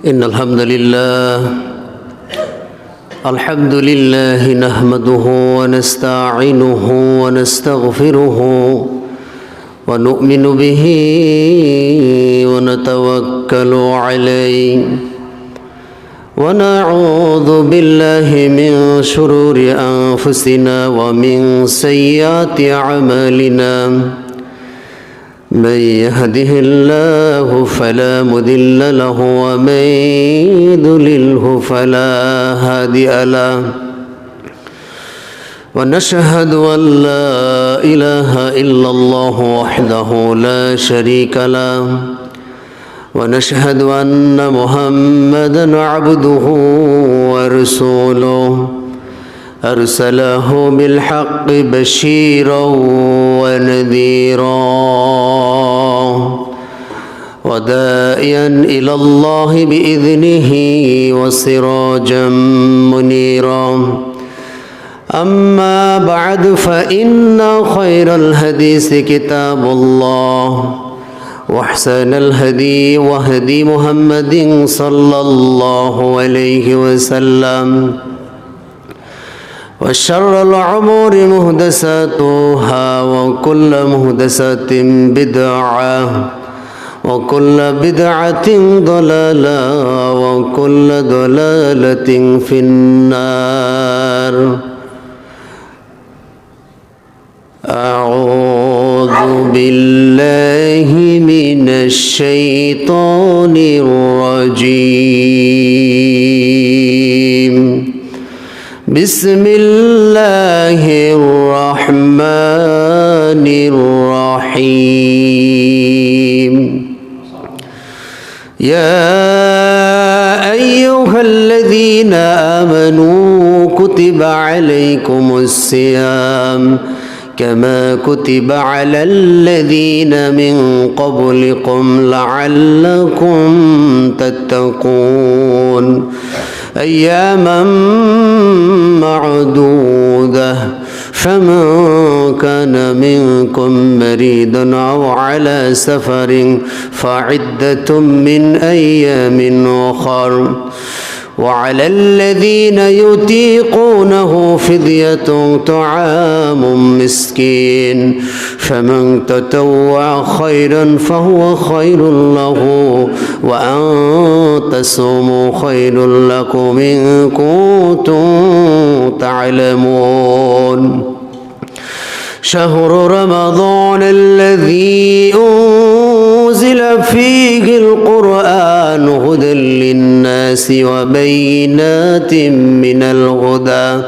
إن الحمد لله نحمده ونستعينه ونستغفره ونؤمن به ونتوكل عليه ونعوذ بالله من شرور أنفسنا ومن سيئات أعمالنا من يهده الله فلا مضل له ومن يضلله فلا هادي له ونشهد أن لا إله إلا الله وحده لا شريك له ونشهد أن محمدا عبده ورسوله أرسله بالحق بشيرا ونذيرا وداعيا إلى الله بإذنه وسراجا منيرا أما بعد فإن خير الحديث كتاب الله وأحسن الهدي وهدي محمد صلى الله عليه وسلم وشر الأمور محدثاتها وكل محدثة بدعة وكل بدعة ضلالة وكل ضلالة في النار أعوذ بالله من الشيطان الرجيم بسم الله الرحمن الرحيم يا أيها الذين آمنوا كتب عليكم الصيام كما كتب على الذين من قبلكم لعلكم تتقون أياما معدودة فمن كان منكم مريضا أو على سفر فعدة من أيام أخر وعلى الذين يطيقونه فدية طعام مسكين فمن تطوع خيرا فهو خير له وأن تصوموا خير لكم إن كنتم تعلمون شهر رمضان الذي أنزل فيه القرآن هدى للناس وبينات من الهدى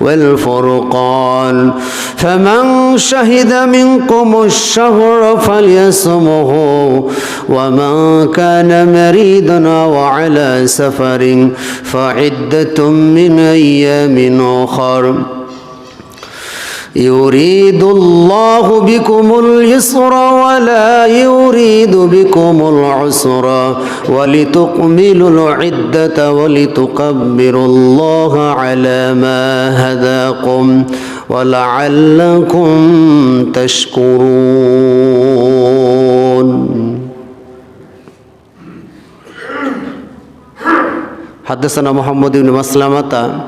والفرقان فمن شهد منكم الشهر فليصمه ومن كان مريضا أو على سفر فعدة من أيام أخر يريد الله بكم اليسر ولا يريد بكم العسر ولتكملوا العدة ولتكبروا الله على ما هداكم ولعلكم تشكرون حدثنا محمد بن مسلمة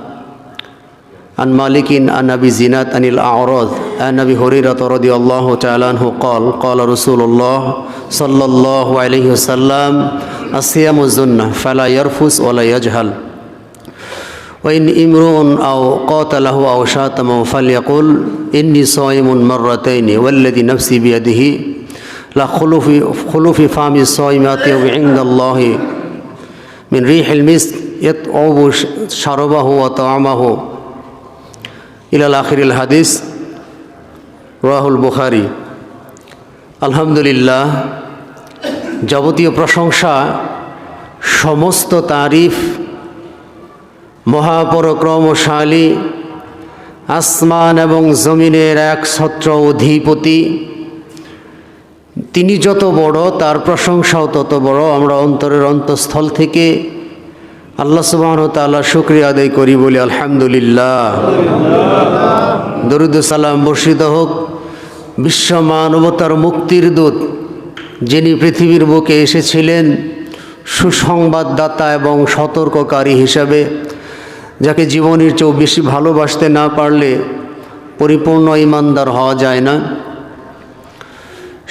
عن مالك عن أبي زناد عن الأعرج عن أبي هريرة رضي الله تعالى عنه قال قال رسول الله صلى الله عليه وسلم الصيام جنة فلا يرفث ولا يجهل وإن امرؤ أو قاتله أو شاتمه فليقل إني صائم مرتين والذي نفسي بيده لخلوف فم الصائم أطيب عند الله من ريح المسك يطعب شربه وطعمه ইলাল আখিরিল হাদিস রাহুল বুখারী। আলহামদুলিল্লাহ, যাবতীয় প্রশংসা, সমস্ত তারিফ মহাপরাক্রমশালী আসমান এবং জমিনের একছত্র অধিপতি, তিনি যত বড় তার প্রশংসাও তত বড়। আমরা অন্তরের অন্তঃস্থল থেকে আল্লাহ সুবহানাহু ওয়া তাআলা শুকরিয়া আদায় করি, বলি আলহামদুলিল্লাহ। দরুদ ও সালাম বর্ষিত হোক বিশ্ব মানবতার মুক্তির দূত, যিনি পৃথিবীর বুকে এসেছিলেন সুসংবাদদাতা এবং সতর্ককারী হিসাবে, যাকে জীবনের চেয়েও বেশি ভালোবাসতে না পারলে পরিপূর্ণ ঈমানদার হওয়া যায় না।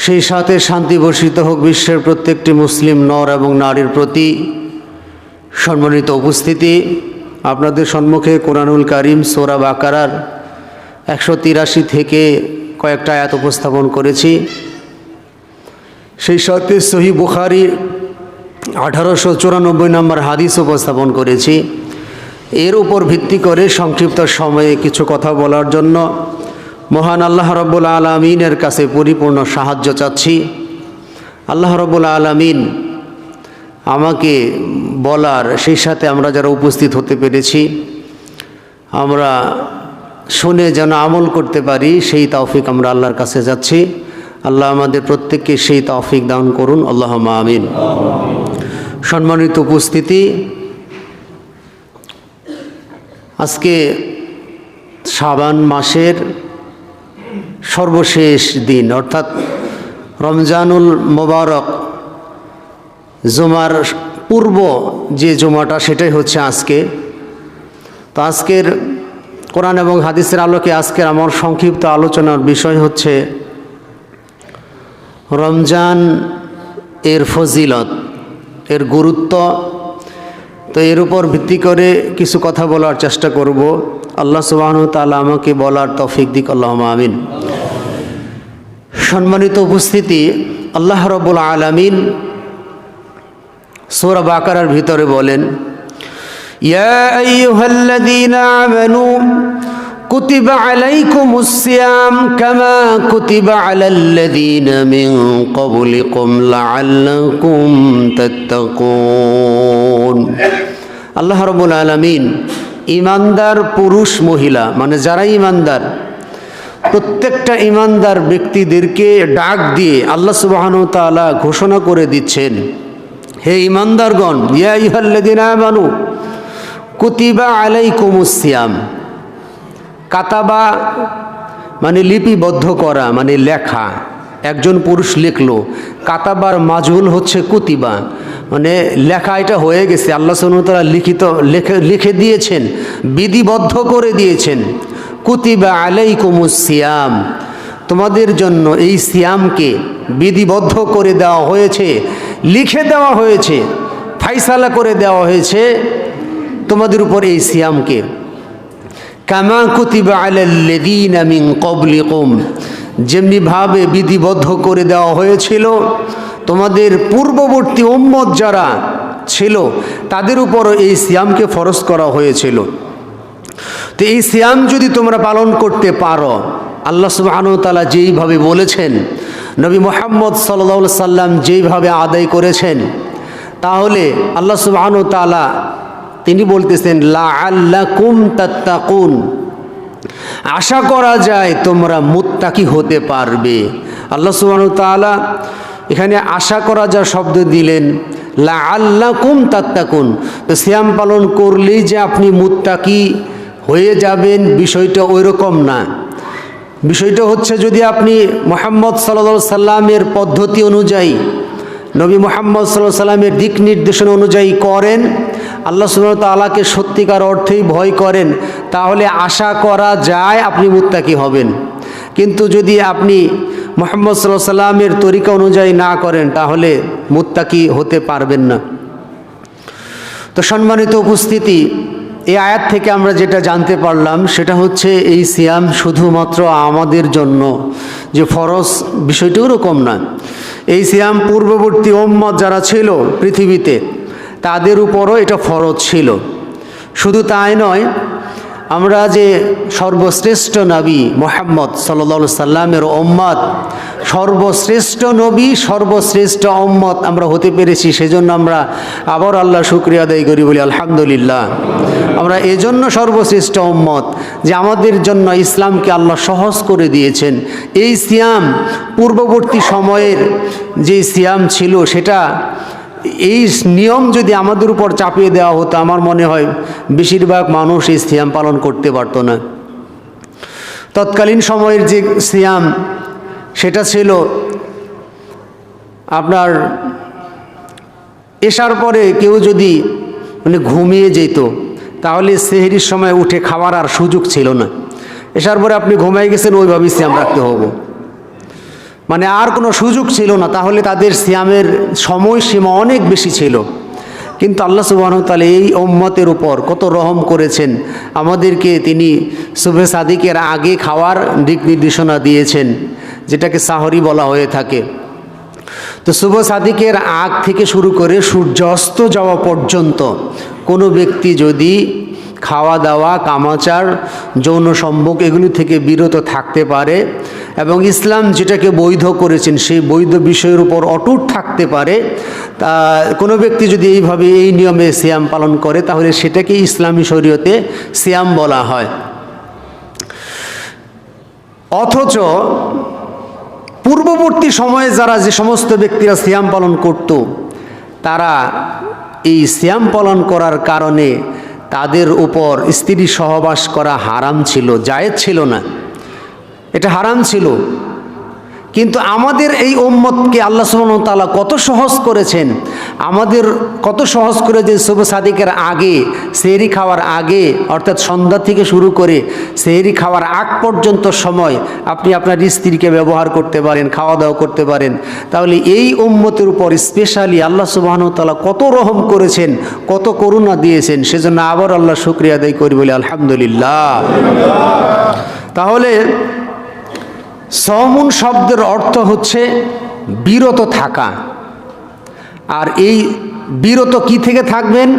সেই সাথে শান্তি বর্ষিত হোক বিশ্বের প্রত্যেকটি মুসলিম নর এবং নারীর প্রতি। সম্মানিত উপস্থিতি, আপনাদের সম্মুখে কোরআনুল কারীম সূরা বাকারার 183 থেকে কয়েকটা আয়াত উপস্থাপন করেছি। সেই সাথে সহিহ বুখারীর 1894 নম্বর হাদিস উপস্থাপন করেছি। এর উপর ভিত্তি করে সংক্ষিপ্ত সময়ে কিছু কথা বলার জন্য মহান আল্লাহ রাব্বুল আলামিনের কাছে পরিপূর্ণ সাহায্য চাচ্ছি। আল্লাহ রাব্বুল আলামিন আমাকে বলার, সেই সাথে আমরা যারা উপস্থিত হতে পেরেছি, আমরা শুনে যেন আমল করতে পারি, সেই তৌফিক আমরা আল্লাহর কাছে যাচ্ছি। আল্লাহ আমাদের প্রত্যেককে সেই তৌফিক দান করুন, আল্লাহুম্মা আমিন। সম্মানিত উপস্থিতি, আজকে শাবান মাসের সর্বশেষ দিন, অর্থাৎ রমজানুল মোবারক জুমার পূর্ব যে জুমাটা, সেটাই হচ্ছে আজকে। তো আজকের কোরআন এবং হাদিসের আলোকে আজকের আমার সংক্ষিপ্ত আলোচনার বিষয় হচ্ছে রমজান এর ফজিলত, এর গুরুত্ব। তো এর উপর ভিত্তি করে কিছু কথা বলার চেষ্টা করব। আল্লাহ সুবহানাহু ওয়া তাআলা আমাকে বলার তৌফিক দিক, আল্লাহুম্মা আমিন। সম্মানিত উপস্থিতি, আল্লাহ রাব্বুল আলামিন সূরা বাকারার ভিতরে বলেন, ইয়া আইয়ুহাল্লাযীনা আমানু কুতিবা আলাইকুমুস সিয়াম কামা কুতিবা আলাল্লাযীনা মিন ক্বাবলিকুম লাআল্লাকুম তাত্তাকুন। আল্লাহ রাব্বুল আলামিন ঈমানদার পুরুষ মহিলা, মানে যারা ঈমানদার, প্রত্যেকটা ঈমানদার ব্যক্তিদেরকে ডাক দিয়ে আল্লাহ সুবহানাহু ওয়া তাআলা ঘোষণা করে দিচ্ছেন, হে ঈমানদারগণ, ইয়া আইয়ুহাল্লাযীনা আমানু কুতিবা আলাইকুমুস সিয়াম। কাতাবা মানে লিপিবদ্ধ করা, মানে লেখা। একজন পুরুষ লিখলো, কাতাবার মাজহুল হচ্ছে কুতিবা, মানে লেখা, এটা হয়ে গেছে। আল্লাহ সুবহানাহু ওয়া তাআলা লিখে দিয়েছেন, বিধিবদ্ধ করে দিয়েছেন। কুতিবা আলাইকুমুস সিয়াম, তোমাদের জন্য এই সিয়ামকে বিধিবদ্ধ করে দেওয়া হয়েছে, লিখে দেওয়া হয়েছে, ফাইসালা করে দেওয়া হয়েছে তোমাদের উপর এই সিয়ামকে। কামা কুতিবা আলাল্লাযীনা মিন ক্বাবলিকুম, যেমনিভাবে বিধিবদ্ধ করে দেওয়া হয়েছিল তোমাদের পূর্ববর্তী উম্মত যারা ছিল তাদের উপরও এই সিয়ামকে ফরজ করা হয়েছিল। তো এই সিয়াম যদি তোমরা পালন করতে পারো, আল্লাহ সুবহানাহু ওয়া তাআলা যেইভাবে বলেছেন, নবী মুহাম্মদ সাল্লাল্লাহু আলাইহি সাল্লাম যেইভাবে আদায় করেছেন, তাহলে আল্লাহ সুবহানাহু ওয়া তাআলা তিনি বলতেছেন লাআল্লাকুম তাত্তাকুন, আশা করা যায় তোমরা মুত্তাকি হতে পারবে। আল্লাহ সুবহানাহু ওয়া তাআলা এখানে আশা করা যা শব্দ দিলেন, লাআল্লাকুম তাত্তাকুন, তো সিয়াম পালন করলেই যে আপনি মুত্তাকি হয়ে যাবেন, বিষয়টা ওই রকম না। বিষয়টা হচ্ছে, যদি আপনি মুহাম্মদ সাল্লাল্লাহু আলাইহি সাল্লামের পদ্ধতি অনুযায়ী, নবী মুহাম্মদ সাল্লাল্লাহু আলাইহি সাল্লামের দিক নির্দেশনা অনুযায়ী করেন, আল্লাহ সুবহানাহু ওয়া তাআলাকে সত্যিকার অর্থেই ভয় করেন, তাহলে আশা করা যায় আপনি মুত্তাকি হবেন। কিন্তু যদি আপনি মুহাম্মদ সাল্লাল্লাহু আলাইহি সাল্লামের তরিকা অনুযায়ী না করেন, তাহলে মুত্তাকি হতে পারবেন না। তো সম্মানিত উপস্থিতি, এই আয়াত থেকে আমরা যেটা জানতে পারলাম সেটা হচ্ছে, এই সিয়াম শুধুমাত্র আমাদের জন্য যে ফরজ, বিষয়টা ওরকম না। এই সিয়াম পূর্ববর্তী উম্মত যারা ছিল পৃথিবীতে, তাদের উপরও এটা ফরজ ছিল। শুধু তাই নয়, আমরা যে সর্বশ্রেষ্ঠ নবী মুহাম্মদ সাল্লাল্লাহু আলাইহি সাল্লামের উম্মত, সর্বশ্রেষ্ঠ নবী, সর্বশ্রেষ্ঠ উম্মত আমরা হতে পেরেছি, সেজন্য আমরা আবার আল্লাহ শুকরিয়া আদায় করি, বলি আলহামদুলিল্লাহ। আমরা এজন্য সর্বশ্রেষ্ঠ উম্মত যে আমাদের জন্য ইসলামকে আল্লাহ সহজ করে দিয়েছেন। এই সিয়াম পূর্ববর্তী সময়ের যে সিয়াম ছিল, সেটা এই নিয়ম যদি আমাদের উপর চাপিয়ে দেওয়া হতো, আমার মনে হয় বেশিরভাগ মানুষ এই সিয়াম পালন করতে পারত না। তৎকালীন সময়ের যে সিয়াম, সেটা ছিল আপনার এশার পরে কেউ যদি ঘুমিয়ে যেত তাহলে সেহরির সময় উঠে খাওয়ার আর সুযোগ ছিল না। এশার পরে আপনি ঘুমিয়ে গেছেন, ওইভাবেই সিয়াম রাখতে হবো, আর কোনো সুযোগ ছিল না। তাহলে তাদের সিয়ামের সময়সীমা অনেক বেশি ছিল। কিন্তু আল্লাহ সুবহানাহু ওয়া তাআলা এই উম্মতের উপর কত রহম করেছেন, আমাদেরকে তিনি সুবহে সাদিকের আগে খাওয়ার দিক নির্দেশনা দিয়েছেন, যেটাকে সাহরি বলা হয়ে থাকে। তো শুভ সাদিকের আগ থেকে শুরু করে সূর্য অস্ত যাওয়া পর্যন্ত কোনো ব্যক্তি যদি খাওয়া দাওয়া, কামাচার, যৌন সম্ভোগ এগুলো থেকে বিরত থাকতে পারে এবং ইসলাম যেটাকে বৈধ করেছেন সেই বৈধ বিষয়ের উপর অটুট থাকতে পারে, তা কোনো ব্যক্তি যদি এইভাবে এই নিয়মে সিয়াম পালন করে তাহলে সেটাকে ইসলামী শরীয়তে সিয়াম বলা হয়। অথচ পূর্ববর্তী সময়ে যারা যে সমস্ত ব্যক্তিরা সিয়াম পালন করত, তারা এই সিয়াম পালন করার কারণে তাদের উপর স্ত্রী সহবাস করা হারাম ছিল, জায়েজ ছিল না, এটা হারাম ছিল। কিন্তু আমাদের এই উম্মতকে আল্লাহ সুবহানাহু ওয়া তাআলা কত সহজ করেছেন, আমাদের কত সহজ করে যে শুভ সাদিকের আগে, সেহরি খাওয়ার আগে, অর্থাৎ সন্ধ্যা থেকে শুরু করে সেহরি খাওয়ার আগ পর্যন্ত সময় আপনি আপনার স্ত্রীকে ব্যবহার করতে পারেন, খাওয়া দাওয়া করতে পারেন। তাহলে এই উম্মতের উপর স্পেশালি আল্লাহ সুবহানাহু ওয়া তাআলা কত রহম করেছেন, কত করুণা দিয়েছেন, সেজন্য আবার আল্লাহ শুকরিয়া আদায় করি, বলি আলহামদুলিল্লাহ। তাহলে সওমুন শব্দের অর্থ হচ্ছে বিরত থাকা। আর এই বিরত কি থেকে থাকবেন?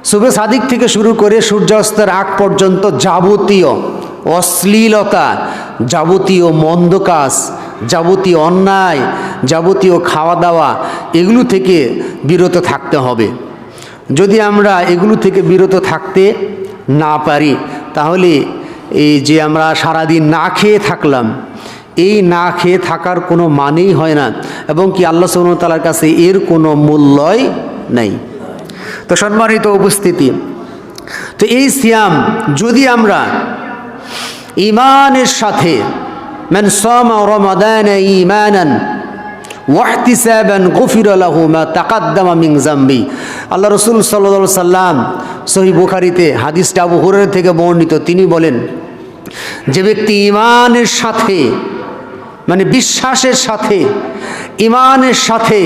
শুভে সাদিক থেকে শুরু করে সূর্যাস্তের আগ পর্যন্ত যাবতীয় অশ্লীলতা, যাবতীয় মন্দ কাজ, যাবতীয় অন্যায়, যাবতীয় খাওয়া দাওয়া, এগুলো থেকে বিরত থাকতে হবে। যদি আমরা এগুলো থেকে বিরত থাকতে না পারি তাহলে এই যে আমরা সারাদিন না খেয়ে থাকলাম, এই না খেয়ে থাকার কোনো মানেই হয় না, এবং কি আল্লাহ সুবহানাহু ওয়া তাআলার কাছে এর কোনো মূল্যই নেই। তো সম্মানিত উপস্থিতি, তো এই সিয়াম যদি আমরা ঈমানের সাথে, মান সামা রমাদান ঈমানান ওয়াহতিসাবান গুফিরা লাহু মা তাকাদ্দামা মিন যামবি, আল্লাহ রাসূল সাল্লাল্লাহু আলাইহি সাল্লাম সহিহ বুখারীতে হাদিসটা আবু হুরায়রা থেকে বর্ণিত, তিনি বলেন যে ব্যক্তি ঈমানের সাথে, বিশ্বাসের সাথে, ঈমানের সাথে,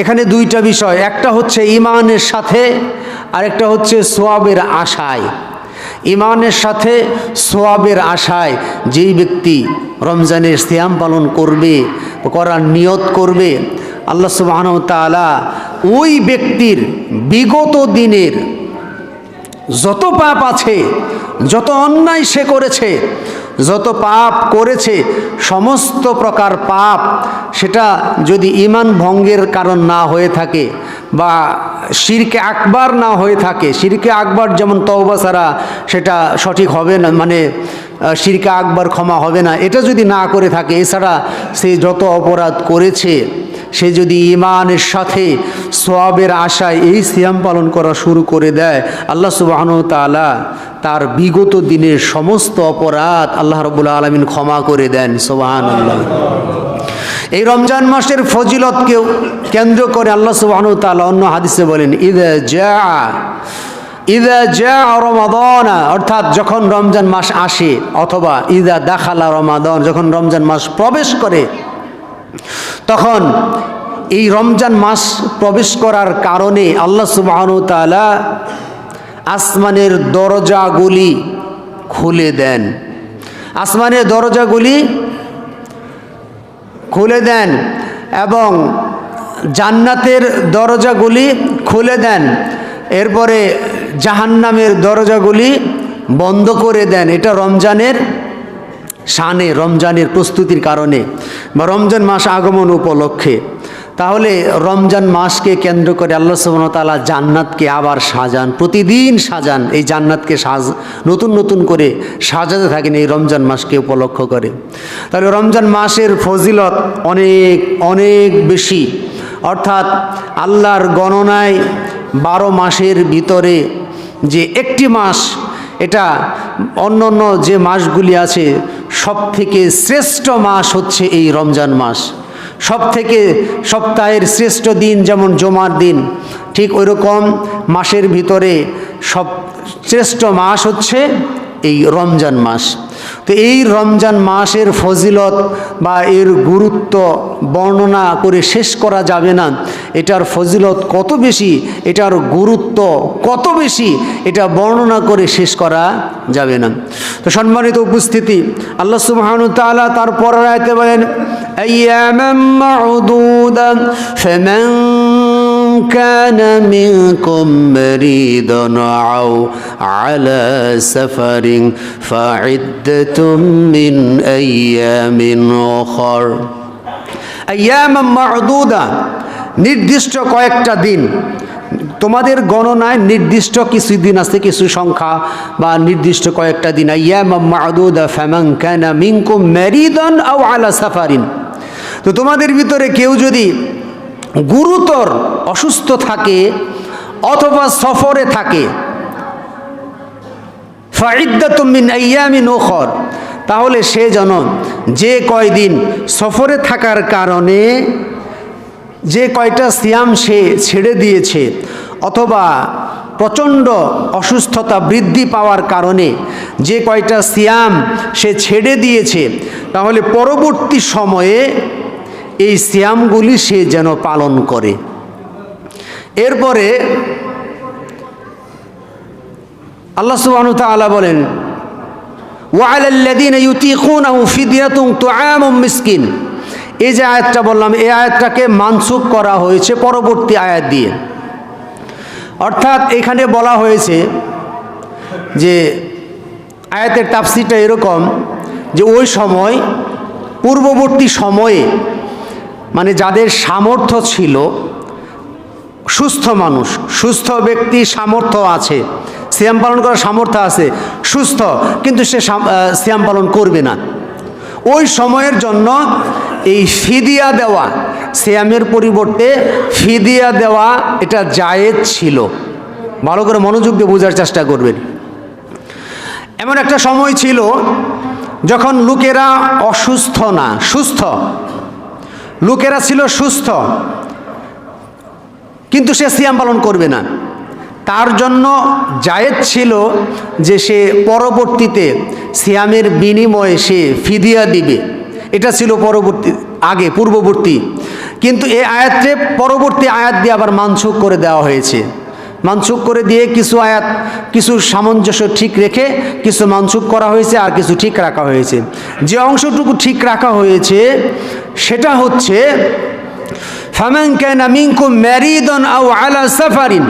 এখানে দুইটা বিষয়, একটা হচ্ছে ঈমানের সাথে আর একটা হচ্ছে সওয়াবের আশায়। ঈমানের সাথে সওয়াবের আশায় যেই ব্যক্তি রমজানের সিয়াম পালন করবে, করার নিয়ত করবে, আল্লাহ সুবহানাহু ওয়া তাআলা ওই ব্যক্তির বিগত দিনের যত পাপ আছে, যত অন্যায় সে করেছে, যত পাপ করেছে, সমস্ত প্রকার পাপ, সেটা যদি ঈমান ভঙ্গের কারণ না হয়ে থাকে বা শিরকে আকবার না হয়ে থাকে, শিরকে আকবার যেমন তওবা ছাড়া সেটা সঠিক হবে না, শিরকে আকবার ক্ষমা হবে না, এটা যদি না করে থাকে, এছাড়া সে যত অপরাধ করেছে, সে যদি ঈমানের সাথে সওয়াবের আশায় এই সিয়াম পালন করা শুরু করে দেয়, আল্লাহ সুবহানাহু ওয়া তাআলা তার বিগত দিনের সমস্ত অপরাধ আল্লাহ রাব্বুল আলামিন ক্ষমা করে দেন। সুবহানাল্লাহ। এই রমজান মাসের ফজিলতকে কেন্দ্র করে আল্লাহ সুবহানাহু ওয়া তাআলা অন্য হাদিসে বলেন, ইযা জাআ রমাদান, অর্থাৎ যখন রমজান মাস আসে, অথবা ইযা দাখালা রমাদান, যখন রমজান মাস প্রবেশ করে, তখন এই রমজান মাস প্রবেশ করার কারণে আল্লাহ সুবহানাহু ওয়া তাআলা আসমানের দরজাগুলি খুলে দেন, আসমানের দরজাগুলি খুলে দেন এবং জান্নাতের দরজাগুলি খুলে দেন, এরপরে জাহান্নামের দরজাগুলি বন্ধ করে দেন। এটা রমজানের শানে, রমজানের প্রস্তুতির কারণে বা রমজান মাস আগমন উপলক্ষে। তাহলে রমজান মাসকে কেন্দ্র করে আল্লাহ সুবহানাহু ওয়া তাআলা জান্নাতকে আবার সাজান, প্রতিদিন সাজান, এই জান্নাতকে নতুন নতুন করে সাজাতে থাকেন এই রমজান মাসকে উপলক্ষ করে। তাহলে রমজান মাসের ফজিলত অনেক অনেক বেশি, অর্থাৎ আল্লাহর গণনায় 12 মাসের ভিতরে যে একটি মাস, এটা অন্য অন্য যে মাসগুলি আছে সব থেকে শ্রেষ্ঠ মাস হচ্ছে এই রমজান মাস। সপ্তাহের শ্রেষ্ঠ দিন যেমন জুমার দিন, ঠিক ওইরকম মাসের ভিতরে শ্রেষ্ঠ মাস হচ্ছে এই রমজান মাস। তো এই রমজান মাসের ফজিলত বা এর গুরুত্ব বর্ণনা করে শেষ করা যাবে না। এটার ফজিলত কত বেশি, এটার গুরুত্ব কত বেশি, এটা বর্ণনা করে শেষ করা যাবে না। তো সম্মানিত উপস্থিতি, আল্লাহ সুবহানাহু ওয়া তাআলা তার পরের আয়াতে বলেন, আইয়ামান মাউদুদা ফামান كان منكم مريضا أو على سفر فعدة من أيام أخر أياما معدودة নির্দিষ্ট কয়েকটা দিন। তোমাদের গণনায় নির্দিষ্ট কিছু দিন আছে, কিছু সংখ্যা বা নির্দিষ্ট কয়েকটা দিন। আইয়ামান মা'দুদা ফামান কানা মিনকুম মারিদান আও আলা সাফারিন। তো তোমাদের ভিতরে কেউ যদি গুরুতর অসুস্থ থাকে অথবা সফরে থাকে, ফাইদ্দাতুম মিন আইয়ামিন উখর, তাহলে সে যেন যে কয়দিন সফরে থাকার কারণে যে কয়টা সিয়াম সে ছেড়ে দিয়েছে অথবা প্রচণ্ড অসুস্থতা বৃদ্ধি পাওয়ার কারণে যে কয়টা সিয়াম সে ছেড়ে দিয়েছে, তাহলে পরবর্তী সময়ে এই সিয়ামগুলি সে যেন পালন করে। এরপরে আল্লাহ সুবহানাহু ওয়া তাআলা বলেন, ওয়া আলাল্লাযীনা ইউতীকুনাহু ফিদয়াতুন তুআমুম মিসকিন। এই যে আয়াতটা বললাম, এই আয়াতটাকে মানসুখ করা হয়েছে পরবর্তী আয়াত দিয়ে। অর্থাৎ এখানে বলা হয়েছে যে আয়াতের তাফসীরটা এরকম যে ওই সময় পূর্ববর্তী সময়ে, মানে যাদের সামর্থ্য ছিল, সুস্থ মানুষ, সুস্থ ব্যক্তি সামর্থ্য আছে, সিয়াম পালন করার সামর্থ্য আছে, সুস্থ, কিন্তু সে সিয়াম পালন করবে না, ওই সময়ের জন্য এই ফিদিয়া দেওয়া, সিয়ামের পরিবর্তে ফিদিয়া দেওয়া এটা জায়েজ ছিল। ভালো করে মনোযোগ দিয়ে বোঝার চেষ্টা করবেন। এমন একটা সময় ছিল যখন লোকেরা অসুস্থ না, সুস্থ, লোকেরা ছিল সুস্থ কিন্তু সে সিয়াম পালন করবে না। তার জন্য জায়েজ ছিল যে সে পরবর্তীতে সিয়ামের বিনিময়ে সে ফিদিয়া দিবে। এটা ছিল পূর্ববর্তী। কিন্তু এই আয়াতে পরবর্তী আয়াত দিয়ে আবার মানসুখ করে দেওয়া হয়েছে। মানসুখ করে দিয়ে কিছু আয়াত, কিছু সামঞ্জস্য ঠিক রেখে কিছু মানসুখ করা হয়েছে আর কিছু ঠিক রাখা হয়েছে। যে অংশটুকু ঠিক রাখা হয়েছে সেটা হচ্ছে, ফামান কানা মিনকুম মারিদান আও আলা সাফারিন,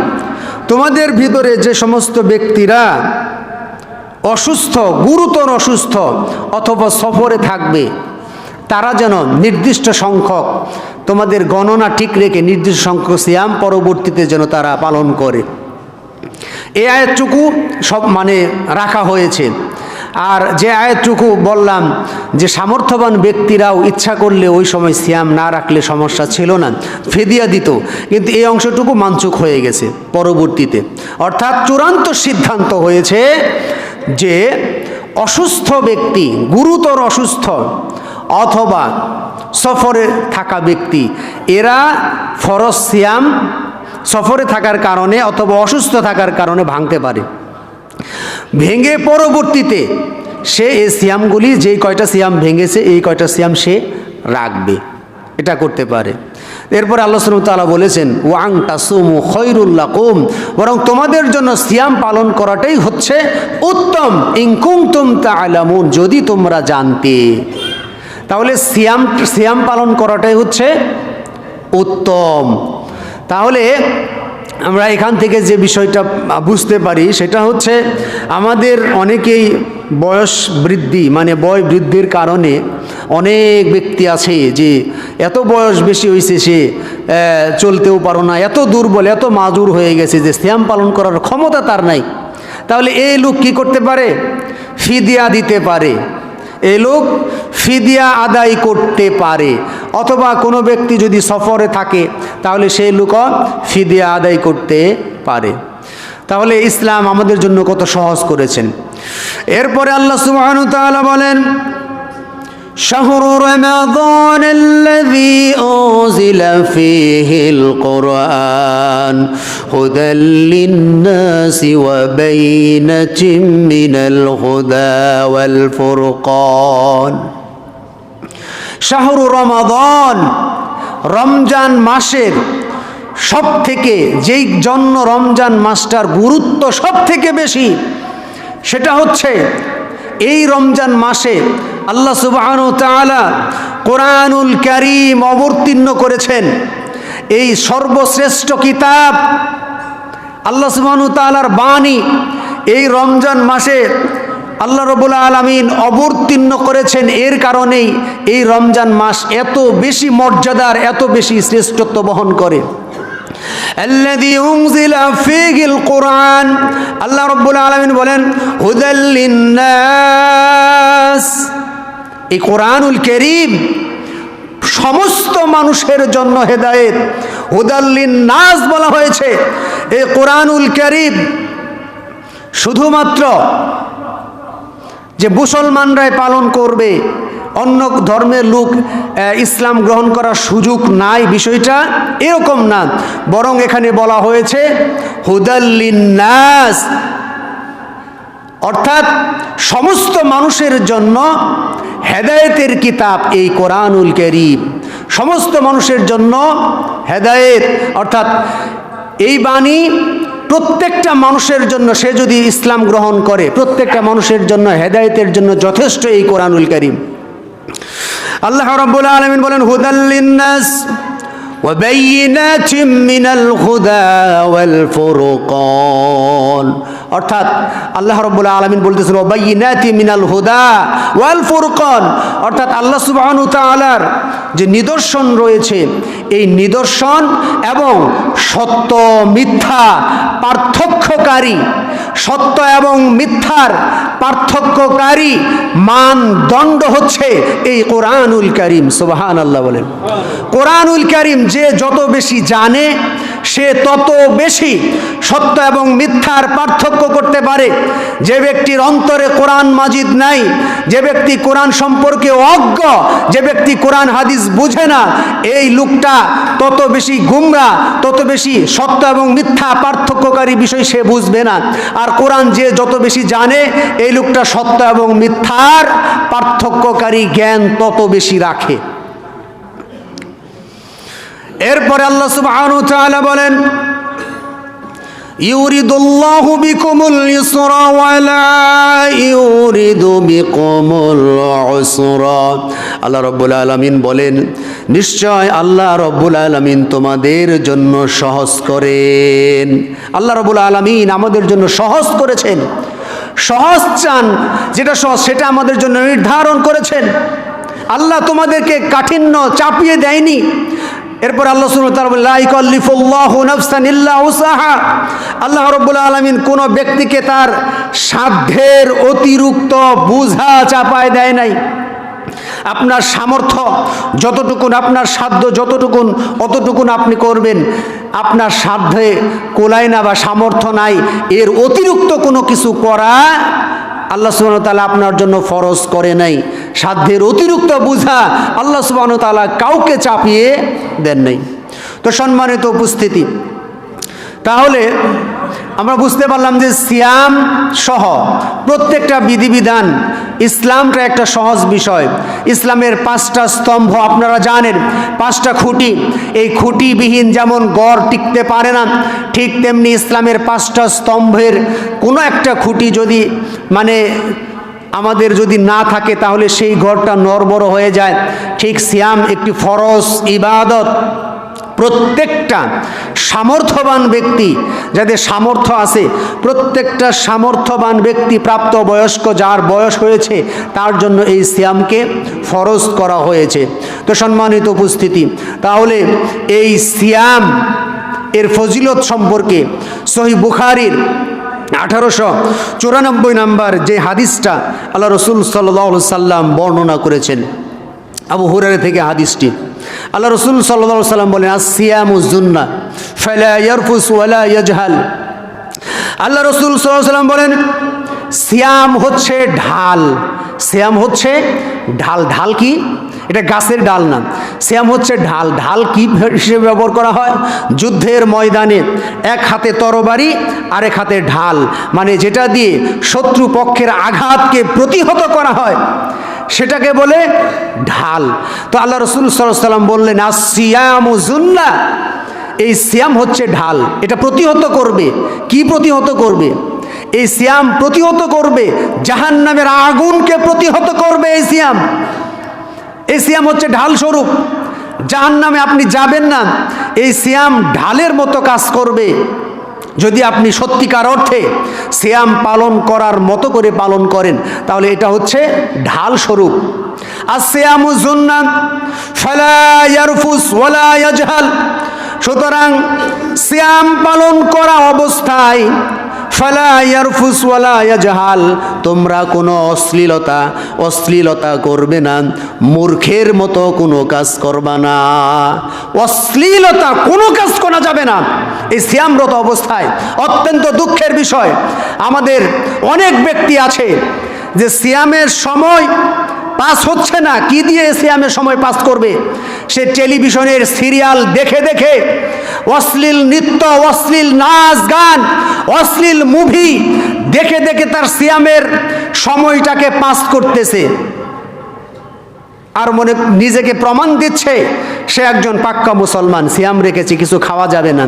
তোমাদের ভিতরে যে সমস্ত ব্যক্তিরা অসুস্থ, গুরুতর অসুস্থ অথবা সফরে থাকবে, তারা যেন নির্দিষ্ট সংখ্যক, তোমাদের গণনা ঠিক রেখে নির্দিষ্ট সংখ্যক সিয়াম পরবর্তীতে যেন তারা পালন করে। এই আয়াতটুকু সব মানে রাখা হয়েছে। আর যে আয়াতটুকু বললাম যে সামর্থ্যবান ব্যক্তিরাও ইচ্ছা করলে ওই সময় সিয়াম না রাখলে সমস্যা ছিল না, ফিদিয়া দিত, কিন্তু এই অংশটুকু মানসুখ হয়ে গেছে পরবর্তীতে। অর্থাৎ চূড়ান্ত সিদ্ধান্ত হয়েছে যে অসুস্থ ব্যক্তি, গুরুতর অসুস্থ অথবা সফরে থাকা ব্যক্তি, এরা ফরজ সিয়াম সফরে থাকার কারণে অথবা অসুস্থ থাকার কারণে ভাঙতে পারে। ভেঙে পরবর্তীতে সে এই সিয়ামগুলি, যেই কয়টা সিয়াম ভেঙেছে এই কয়টা সিয়াম সে রাখবে, এটা করতে পারে। এরপর আল্লাহ সুবহানাহু ওয়া তাআলা বলেছেন, ওয়াং তাসুমু খায়রুল লাকুম, বরং তোমাদের জন্য সিয়াম পালন করাটাই হচ্ছে উত্তম, ইন কুনতুম তা'লামুন, যদি তোমরা জানতে। তাহলে সিয়াম পালন করাটাই হচ্ছে উত্তম। তাহলে আমরা এখান থেকে যে বিষয়টা বুঝতে পারি সেটা হচ্ছে, আমাদের অনেকেই বয়স বৃদ্ধি, মানে বয় বৃদ্ধির কারণে অনেক ব্যক্তি আছে যে এত বয়স বেশি হয়েছে, সে চলতেও পারো না, এত দুর্বল, এত মাজুর হয়ে গেছে যে সিয়াম পালন করার ক্ষমতা তার নাই। তাহলে এই লোক কি করতে পারে? ফিদিয়া দিতে পারে। এই লোক ফিদিয়া আদায় করতে পারে। অথবা কোনো ব্যক্তি যদি সফরে থাকে তাহলে সেই লোক ফিদিয়া আদায় করতে পারে। তাহলে ইসলাম আমাদের জন্য কত সহজ করেছেন। এরপরে আল্লাহ সুবহানাহু ওয়া তাআলা বলেন, شهر رمضان الذي أنزل فيه القرآن هدى للناس وبينة من الهدى والفرقان شهر رمضان রমজান মাসের সব থেকে যেই জন্য রমজান মাসটার গুরুত্ব সব থেকে বেশি সেটা হচ্ছে এই রমজান মাসে আল্লাহ সুবহানাহু ওয়া তাআলা কোরআনুল কারীম অবতীর্ণ করেছেন। এই সর্বশ্রেষ্ঠ কিতাব আল্লাহ সুবহানাহু ওয়া তাআলার বাণী এই রমজান মাসে আল্লাহ রাব্বুল আলামিন অবতীর্ণ করেছেন। এর কারণেই এই রমজান মাস এত বেশি মর্যাদার, এত বেশি শ্রেষ্ঠত্ব বহন করে। الذي أنزل فيه القرآن আল্লাহ রাব্বুল আলামিন বলেন হুদাল লিন্নাস, এই কোরআনুল কারীম সমস্ত মানুষের জন্য হেদায়েত। হুদাল লিন্নাস বলা হয়েছে। এই কোরআনুল কারীম শুধুমাত্র যে মুসলমানরাই পালন করবে, অন্য ধর্মের লোক ইসলাম গ্রহণ করার সুযোগ নাই, বিষয়টা এরকম না। বরং এখানে বলা হয়েছে হুদাল লিন্নাস, অর্থাৎ সমস্ত মানুষের জন্য হেদায়েতের কিতাব এই কোরআনুল কারীম। সমস্ত মানুষের জন্য হেদায়েত, অর্থাৎ এই বাণী প্রত্যেকটা মানুষের জন্য, সে যদি ইসলাম গ্রহণ করে, প্রত্যেকটা মানুষের জন্য হেদায়েতের জন্য যথেষ্ট এই কোরআনুল কারীম। আল্লাহ রাব্বুল আলামিন বলেন হুদাল লিন্নাস ওয়া বাইয়িনাতিম মিনাল হুদা ওয়াল ফুরকান, অর্থাৎ আল্লাহ রাব্বুল আলামিন বলতেছেন ওয়া বাইয়িনাতিম মিনাল হুদা ওয়াল ফুরকান, অর্থাৎ আল্লাহ সুবহানাহু ওয়া তাআলার যে নিদর্শন রয়েছে, এই নিদর্শন এবং সত্য মিথ্যা পার্থক্যকারী, সত্য এবং মিথ্যার পার্থক্যকারী মানদণ্ড হচ্ছে এই কোরআনুল কারীম। সুবহানাল্লাহ বলেন। কোরআনুল কারীম যে যত বেশি জানে, সে তত বেশি সত্য এবং মিথ্যার পার্থক্য করতে পারে। যে ব্যক্তির অন্তরে কোরআন মাজিদ নাই, যে ব্যক্তি কোরআন সম্পর্কে অজ্ঞ, যে ব্যক্তি কোরআন হাদিস বুঝে না, এই লোকটা তত বেশি গুমরা, তত বেশি সত্য এবং মিথ্যা পার্থক্যকারী বিষয় সে বুঝবে না। আর কোরআন যে যত বেশি জানে, এই লোকটা সত্য এবং মিথ্যার পার্থক্যকারী জ্ঞান তত বেশি রাখে। এরপরে আল্লাহ সুবহানাহু ওয়া তাআলা বলেন ইউরিদুল্লাহু বিকুমুল ইউসরা ওয়া লা ইউরিদু বিকুমুল উসরা। আল্লাহ রাব্বুল আলামিন বলেন নিশ্চয় আল্লাহ রাব্বুল আলামিন তোমাদের জন্য সহজ করেন। আল্লাহ রাব্বুল আলামিন আমাদের জন্য সহজ করেছেন। সহজ চান, যেটা সহজ সেটা আমাদের জন্য নির্ধারণ করেছেন। আল্লাহ তোমাদেরকে কাঠিন্য চাপিয়ে দেয়নি। এরপর আল্লাহ সুবহানাহু ওয়া তাআলা বলেন লা ইকাল্লিফুল্লাহু নাফসান ইল্লা উসাহা। আল্লাহ রাব্বুল আলামিন কোনো ব্যক্তিকে তার সাধ্যের অতিরিক্ত বোঝা চাপায় দেয় নাই। আপনার সামর্থ্য যতটুকুন, আপনার সাধ্য যতটুকুন, অতটুকুন আপনি করবেন। আপনার সাধ্যে কোলায় না বা সামর্থ্য নাই, এর অতিরিক্ত কোনো কিছু করা আল্লাহ সুবহানাহু ওয়া তাআলা আপনার জন্য ফরজ করে নাই। সাধ্যের অতিরিক্ত বোঝা আল্লাহ সুবহানাহু ওয়া তাআলা কাউকে চাপিয়ে দেন নাই। তো সম্মানিত উপস্থিতি, তাহলে আমরা বুঝতে পারলাম যে সিয়াম সহ প্রত্যেকটা বিধিবিধান, ইসলামটা একটা সহজ বিষয়। ইসলামের 5টা স্তম্ভ আপনারা জানেন, 5টা খুঁটি। এই খুঁটিবিহীন যেমন গড় টিকতে পারে না, ঠিক তেমনি ইসলামের 5টা স্তম্ভের কোনো একটা খুঁটি যদি আমাদের যদি না থাকে, তাহলে সেই ঘরটা নড়বড় হয়ে যায়। ঠিক সিয়াম একটি ফরজ ইবাদত। প্রত্যেকটা সামর্থ্যবান ব্যক্তি, যাদের সামর্থ্য আছে, প্রত্যেকটা সামর্থ্যবান ব্যক্তি, প্রাপ্ত বয়স্ক যার বয়স হয়েছে, তার জন্য এই সিয়ামকে ফরজ করা হয়েছে। তো সম্মানিত উপস্থিতি, তাহলে এই সিয়াম এর ফজিলত সম্পর্কে সহিহ বুখারীর 1894 নম্বর যে হাদিসটা আল্লাহ রাসূল সাল্লাল্লাহু আলাইহি সাল্লাম বর্ণনা করেছেন, আবু হুরায়রা থেকে হাদিসটি। আল্লাহ রাসূল সাল্লাল্লাহু আলাইহি সাল্লাম বলেন আসিয়ামু জুন্নাহ ফালা ইয়ারফুস ওয়ালা ইয়াজহাল। আল্লাহ রাসূল সাল্লাল্লাহু আলাইহি সাল্লাম বলেন সিয়াম হচ্ছে ঢাল, সিয়াম হচ্ছে ঢাল। ঢাল কি? এটা গাছের ডাল না, সিয়াম হচ্ছে ঢাল। ঢাল কি হিসেবে ব্যবহার করা হয়? যুদ্ধের ময়দানে এক হাতে তরবারি আরেক হাতে ঢাল, মানে যেটা দিয়ে শত্রু পক্ষের আঘাতকে প্রতিহত করা হয় সেটাকে বলে ঢাল। তো আল্লাহ রাসূল সাল্লাল্লাহু আলাইহি ওয়াসাল্লাম বললেন আসিয়ামু জুন্নাহ, এই সিয়াম হচ্ছে ঢাল, এটা প্রতিহত করবে। কি প্রতিহত করবে? এই সিয়াম প্রতিহত করবে জাহান্নামের আগুনকে প্রতিহত করবে। এই সিয়াম হচ্ছে ঢাল স্বরূপ। জাহান্নামে আপনি যাবেন না, এই সিয়াম ঢালের মতো কাজ করবে যদি আপনি সত্যিকার অর্থে সিয়াম পালন করার মতো করে পালন করেন, তাহলে এটা হচ্ছে ঢাল স্বরূপ। আসিয়ামু জুন্নাহ ফালা ইয়ারফুস ওয়ালা ইয়াজহাল, সুতরাং সিয়াম পালন করা অবস্থায় ফালা ইয়ারফুস ওয়ালা ইয়াজহাল, তোমরা কোনো অশ্লীলতা করবে না, মূর্খের মতো কোনো কাজ করবা না। অশ্লীলতা কোনো কাজ করা যাবে না এই সিয়ামরত অবস্থায়। অত্যন্ত দুঃখের বিষয়, আমাদের অনেক ব্যক্তি আছে যে সিয়ামের সময় পাস হচ্ছে না। কি দিয়ে সিয়ামের সময় পাস করবে? সে টেলিভিশনের সিরিয়াল দেখে দেখে, অশ্লীল নৃত্য, অশ্লীল নাচ গান, অশ্লীল মুভি দেখে দেখে তার সিয়ামের সময়টাকে পাস করতেছে, আর নিজেকে প্রমাণ দিচ্ছে সে একজন পাক্কা মুসলমান, সিয়াম রেখেছে, কিছু খাওয়া যাবে না।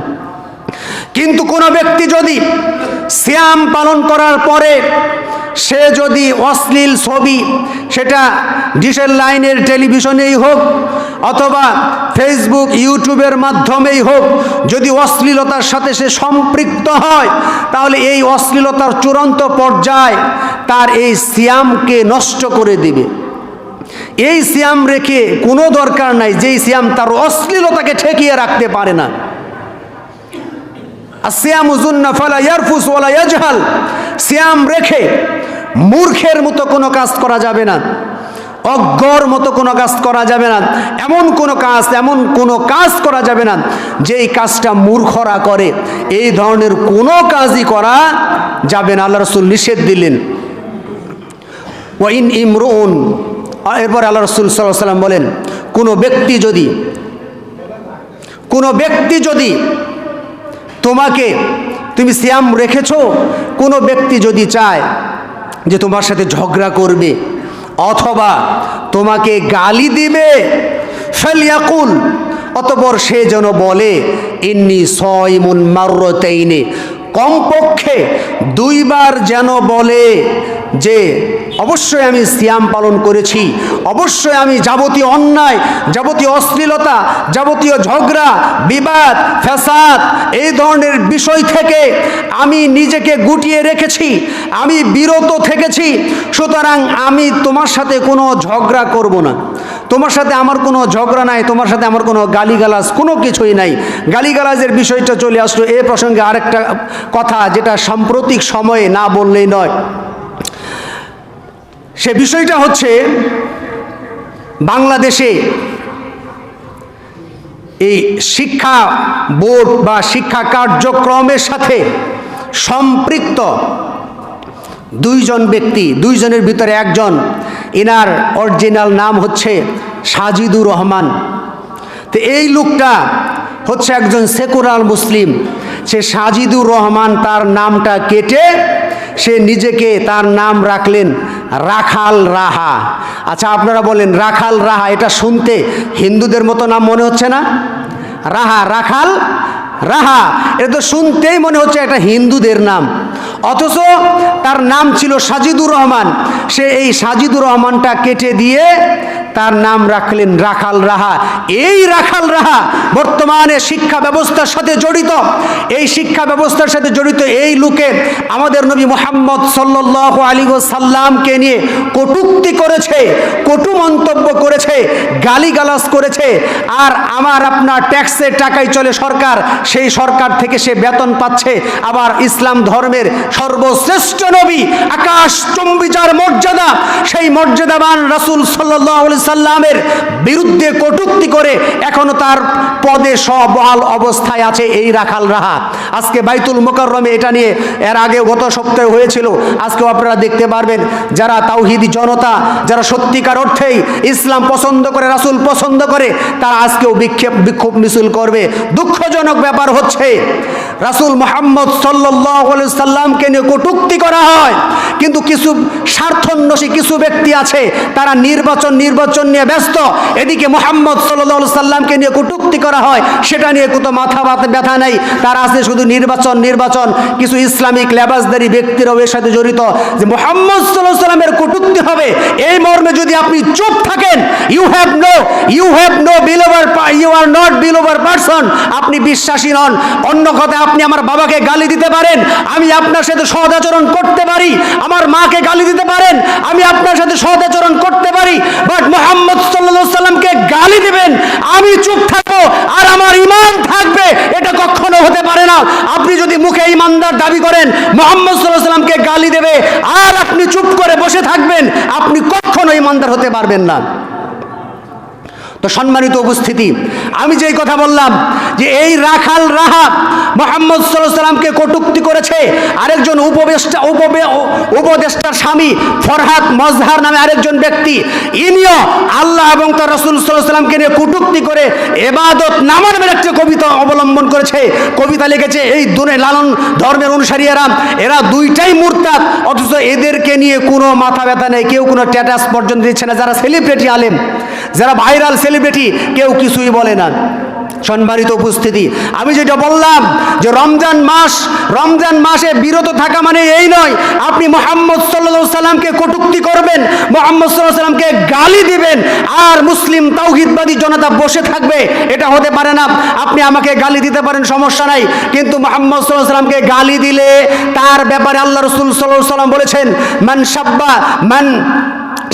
কিন্তু কোনো ব্যক্তি যদি সিয়াম পালন করার পরে সে যদি অশ্লীল ছবি, সেটা ডিশের লাইনের টেলিভিশনেই হোক অথবা ফেসবুক ইউটিউবের মাধ্যমেই হোক, যদি অশ্লীলতার সাথে সে সম্পৃক্ত হয়, তাহলে এই অশ্লীলতার চূড়ান্ত পর্যায়ে তার এই সিয়ামকে নষ্ট করে দিবে। এই সিয়াম রেখে কোনো দরকার নাই, যেই সিয়াম তার অশ্লীলতাকে ঠেকিয়ে রাখতে পারে না। আসিয়ামু জুন্নাহ ফালা ইয়ারফুস ওয়ালা ইয়াজহাল, সিয়াম রেখে মূর্খের মতো কোনো কাজ করা যাবে না, অজ্ঞর মতো কোনো কাজ করা যাবে না, এমন কোনো কাজ করা যাবে না যেই কাজটা মূর্খরা করে। এই ধরনের কোনো কাজই করা যাবে না, আল্লাহ রাসূল নিষেধ দিলেন। ওয়া ইন ইমরুন, এরপর আল্লাহ রাসূল সাল্লাল্লাহু আলাইহি ওয়াসাল্লাম বলেন, কোনো ব্যক্তি যদি তুমি সিয়াম রেখেছো, কোনো ব্যক্তি যদি চায় যে তোমার সাথে ঝগড়া করবে অথবা তোমাকে গালি দিবে, ফালইয়াকুল, অতঃপর সে যেন বলে ইন্নী সাইমুন মাররাতাইনি, কমপক্ষে 2 বার যেন বলে যে অবশ্যই আমি সিয়াম পালন করেছি, অবশ্যই আমি যাবতীয় অন্যায়, যাবতীয় অশ্লীলতা, যাবতীয় ঝগড়া বিবাদ ফ্যাসাদ এই ধরনের বিষয় থেকে আমি নিজেকে গুটিয়ে রেখেছি, আমি বিরত থেকেছি। সুতরাং আমি তোমার সাথে কোনো ঝগড়া করব না, তোমার সাথে আমার কোনো ঝগড়া নাই, তোমার সাথে আমার কোনো গালিগালাজ কোনো কিছুই নাই। গালিগালাজের বিষয়টা চলে আসলো এ প্রসঙ্গে আরেকটা কথা, যেটা সাম্প্রতিক সময়ে না বললেই নয়। সে বিষয়টা হচ্ছে বাংলাদেশে এই শিক্ষা বোর্ড বা শিক্ষা কার্যক্রমের সাথে সম্পৃক্ত 2 জন ব্যক্তি, 2 জনের ভিতরে একজন, এনার অরিজিনাল নাম হচ্ছে সাজিদুর রহমান। তো এই লোকটা হচ্ছে একজন সেকুলার মুসলিম। সে সাজিদুর রহমান, তার নামটা কেটে সে নিজেকে তার নাম রাখলেন রাখাল রাহা। আচ্ছা, আপনারা বলেন রাখাল রাহা, এটা শুনতে হিন্দুদের মতো নাম মনে হচ্ছে না? রাখাল রাহা, এটা তো শুনতেই মনে হচ্ছে একটা হিন্দুদের নাম, অথচ তার নাম ছিল সাজিদুর রহমান। সে এই সাজিদুর রহমানটা কেটে দিয়ে তার নাম রাখলেন রাখাল রাহা। এই রাখাল রাহা বর্তমানে শিক্ষা ব্যবস্থার সাথে জড়িত। এই শিক্ষা ব্যবস্থার সাথে জড়িত এই লোকে আমাদের নবী মুহাম্মদ সাল্লাল্লাহু আলাইহি ওয়াসাল্লামকে নিয়ে কটূক্তি করেছে, কটু মন্তব্য করেছে, গালিগালাজ করেছে। আর আমার আপনার ট্যাক্সের টাকায় চলে সরকার, সেই সরকার থেকে সে বেতন পাচ্ছে। আবার ইসলাম ধর্মের সর্বশ্রেষ্ঠ নবী, আকাশচুম্বী যার মর্যাদা, সেই মর্যাদাবান রাসূল সাল্লাল্লাহু আলাইহি সাল্লামের বিরুদ্ধে কটূক্তি করে এখনো তার পদে সবহাল অবস্থায় আছে এই রাখাল রাহা। আজকে বাইতুল মুকাররমে এটা নিয়ে এর আগে গত সপ্তাহে হয়েছিল, আজকেও আপনারা দেখতে পারবেন যারা তাওহীদি জনতা, যারা সত্যিকার অর্থেই ইসলাম পছন্দ করে, রাসূল পছন্দ করে, তারা আজকেও বিক্ষোভ মিছিল করবে। দুঃখজনক ব্যাপার হচ্ছে রাসূল মুহাম্মদ সাল্লাল্লাহু আলাইহি সাল্লামকে নিয়ে কটূক্তি করা হয়, কিন্তু কিছু স্বার্থন্বেষী কিছু ব্যক্তি আছে তারা নির্বাচন নিয়ে ব্যস্ত। এদিকে মুহাম্মদ সাল্লাল্লাহু আলাইহি সাল্লামকে নিয়ে কটূক্তি করা হয়, সেটা নিয়ে কোনো মাথা ব্যথা নেই। তারা আছে শুধু নির্বাচন। কিছু ইসলামিক লেবাসদারি ব্যক্তিরাও এর সাথে জড়িত যে মুহাম্মদ সাল্লাল্লাহু আলাইহি সাল্লামের কটূক্তি হবে, এই মর্মে যদি আপনি চুপ থাকেন, you have no believer, you are not believer person, আপনি বিশ্বাসী নন। অন্য কথা, আপনি আমার বাবাকে গালি দিতে পারেন, আমি আপনার সাথে সদাচরণ করতে পারি, আমার মাকে গালি দিতে পারেন, আমি আপনার সাথে সদাচরণ করতে পারি, বাট মুহাম্মদ সাল্লাল্লাহু আলাইহি সাল্লামকে গালি দিবেন, আমি চুপ থাকবো আর আমার ঈমান থাকবে, এটা কখনো হতে পারে না। আপনি যদি মুখে ঈমানদার দাবি করেন, মুহাম্মদ সাল্লাল্লাহু আলাইহি সাল্লামকে গালি দেবে আর আপনি চুপ করে বসে থাকবেন, আপনি কখনো ঈমানদার হতে পারবেন না। তো সম্মানিত উপস্থিতি, আমি যেই কথা বললাম যে এই রাখাল রাহা মুহাম্মদ সাল্লাল্লাহু আলাইহি সাল্লামকে কটূক্তি করেছে, আরেকজন উপদেষ্টার স্বামী ফরহাদ মজহার নামে আরেকজন ব্যক্তি, ইনিও আল্লাহ এবং তার রাসূল সাল্লাল্লাহু আলাইহি সাল্লামকে নিয়ে কটূক্তি করে ইবাদত নামের একটা কবিতা অবলম্বন করেছে। কবিতা লিখেছে এই লালন ধর্মের অনুসারীরা, এরা দুইটাই মুরতাদ, অথচ এদেরকে নিয়ে কোনো মাথা ব্যথা নেই, কেউ কোনো স্ট্যাটাস পর্যন্ত দিচ্ছে না। যারা সেলিব্রিটি আলেম, যারা ভাইরাল সেলিব্রিটি, কেউ কিছুই বলে না। সম্মানিত উপস্থিতি, আমি যেটা বললাম যে রমজান মাসে বিরত থাকা মানে এই নয় আপনি মুহাম্মদ সাল্লাল্লাহু আলাইহি সাল্লামকে কটূক্তি করবেন, মুহাম্মদ সাল্লাল্লাহু আলাইহি সাল্লামকে গালি দিবেন আর মুসলিম তাওহীদবাদী জনতা বসে থাকবে, এটা হতে পারে না। আপনি আমাকে গালি দিতে পারেন, সমস্যা নাই, কিন্তু মুহাম্মদ সাল্লাল্লাহু আলাইহি সাল্লামকে গালি দিলে তার ব্যাপারে আল্লাহ রাসূল সাল্লাল্লাহু আলাইহি সাল্লাম বলেছেন, মান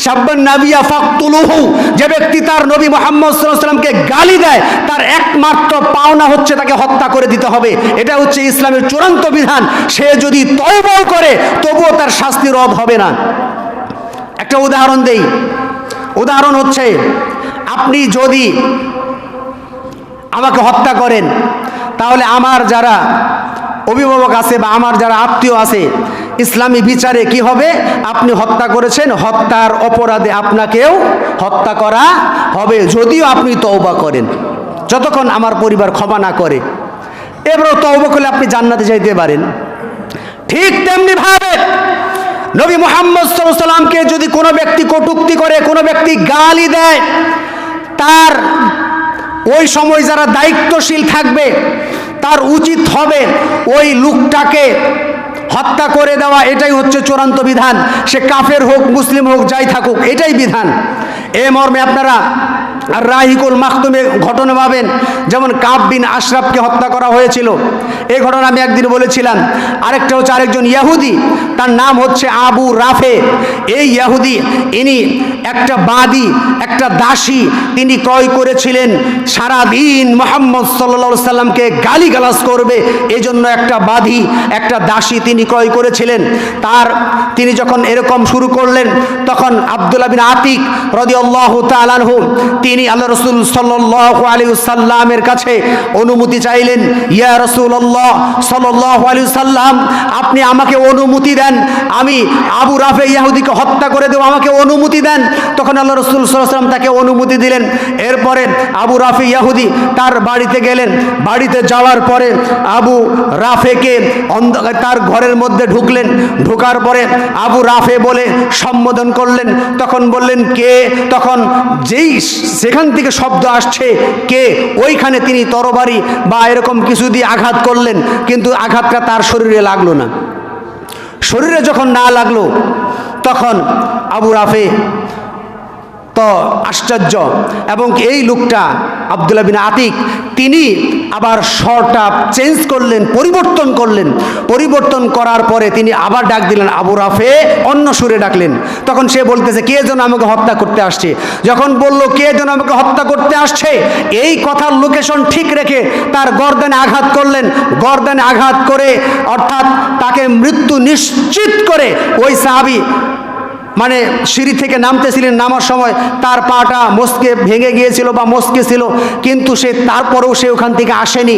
সাব্বান নাবিয়া ফাকতুলুহু, যে ব্যক্তি তার নবী মুহাম্মদ সাল্লাল্লাহু আলাইহি সাল্লামকে গালি দেয় তার একমাত্র পাওনা হচ্ছে তাকে হত্যা করে দিতে হবে। এটা হচ্ছে ইসলামের চূড়ান্ত বিধান। সে যদি তওবাও করে তবুও তার শাস্তি রদ হবে না। একটা উদাহরণ দেই, উদাহরণ হচ্ছে আপনি যদি আমাকে হত্যা করেন, তাহলে আমার যারা অভিভাবক আছে বা আমার যারা আত্মীয় আছে, ইসলামী বিচারে কি হবে? আপনি হত্যা করেছেন, হত্যার অপরাধে আপনাকেও হত্যা করা হবে, যদিও আপনি তওবা করেন, যতক্ষণ আমার পরিবার ক্ষমা না করে। এবারও তওবা করলে আপনি জান্নাতে যাইতে পারেন। ঠিক তেমনি ভাবে নবী মুহাম্মদ সাল্লাল্লাহু আলাইহি সাল্লামকে যদি কোনো ব্যক্তি কটূক্তি করে, কোনো ব্যক্তি গালি দেয়, তার ওই সময় যারা দায়িত্বশীল থাকবে তার উচিত হবে ওই লোকটাকে হত্যা করে দেওয়া। এটাই হচ্ছে চূড়ান্ত বিধান। সে কাফের হোক, মুসলিম হোক, যাই থাকুক, এটাই বিধান। এ মর্মে আপনারা আর রাহিকুল মাখতুমে ঘটনা পাবেন, যেমন কাব বিন আশরাফকে হত্যা করা হয়েছিল। এই ঘটনা আমি একদিন বলেছিলাম। আরেকটা হচ্ছে আরেকজন ইহুদি, তার নাম হচ্ছে আবু রাফে। এই ইহুদি, ইনি একটা বাদী, একটা দাসী তিনি ক্রয় করেছিলেন। সারাদিন মুহাম্মদ সাল্লাল্লাহু আলাইহি সাল্লামকে গালিগালাজ করবে, এজন্য একটা বাদী, একটা দাসী তিনি ক্রয় করেছিলেন। তিনি যখন এরকম শুরু করলেন, তখন আব্দুল্লাহ বিন আতিক রাদিয়াল্লাহু তাআলা আনহু তিনি আল্লাহ রাসূল সাল্লাল্লাহু আলাইহি ওয়াসাল্লামের কাছে অনুমতি চাইলেন। ইয়া রাসূলুল্লাহ সাল্লাল্লাহু আলাইহি ওয়াসাল্লাম, আপনি আমাকে অনুমতি দেন, আমি আবু রাফে ইহুদিকে হত্যা করে দেব, আমাকে অনুমতি দেন। তখন আল্লাহ রাসূল সাল্লাল্লাহু আলাইহি ওয়াসাল্লাম তাকে অনুমতি দিলেন। এরপরে আবু রাফে ইহুদি তার বাড়িতে গেলেন। বাড়িতে যাওয়ার পরে আবু রাফেকে তার ঘরের মধ্যে ঢুকলেন। ঢোকার পরে আবু রাফে বলে সম্বোধন করলেন। তখন বললেন কে? তখন যেই সেখান থেকে শব্দ আসছে কে, ওইখানে তিনি তরবারি বা এরকম কিছু দিয়ে আঘাত করলেন, কিন্তু আঘাতটা তার শরীরে লাগলো না। শরীরে যখন না লাগলো, তখন আবু রাফে তো আশ্চর্য, এবং এই লোকটা আব্দুল্লাহ বিন আতিক, তিনি আবার স্বরটা চেঞ্জ করলেন, পরিবর্তন করার পরে তিনি আবার ডাক দিলেন আবু রাফে, অন্য সুরে ডাকলেন। তখন সে বলতেছে কে যেন আমাকে হত্যা করতে আসছে। যখন বলল কে যেন আমাকে হত্যা করতে আসছে, এই কথার লোকেশন ঠিক রেখে তার গর্দানে আঘাত করলেন। গর্দানে আঘাত করে অর্থাৎ তাকে মৃত্যু নিশ্চিত করে ওই সাহাবী মানে সিঁড়ি থেকে নামতেছিলেন, নামার সময় তার পাটা মস্কে ভেঙে গিয়েছিল বা মস্কে ছিল, কিন্তু তারপরেও সে ওখান থেকে আসেনি।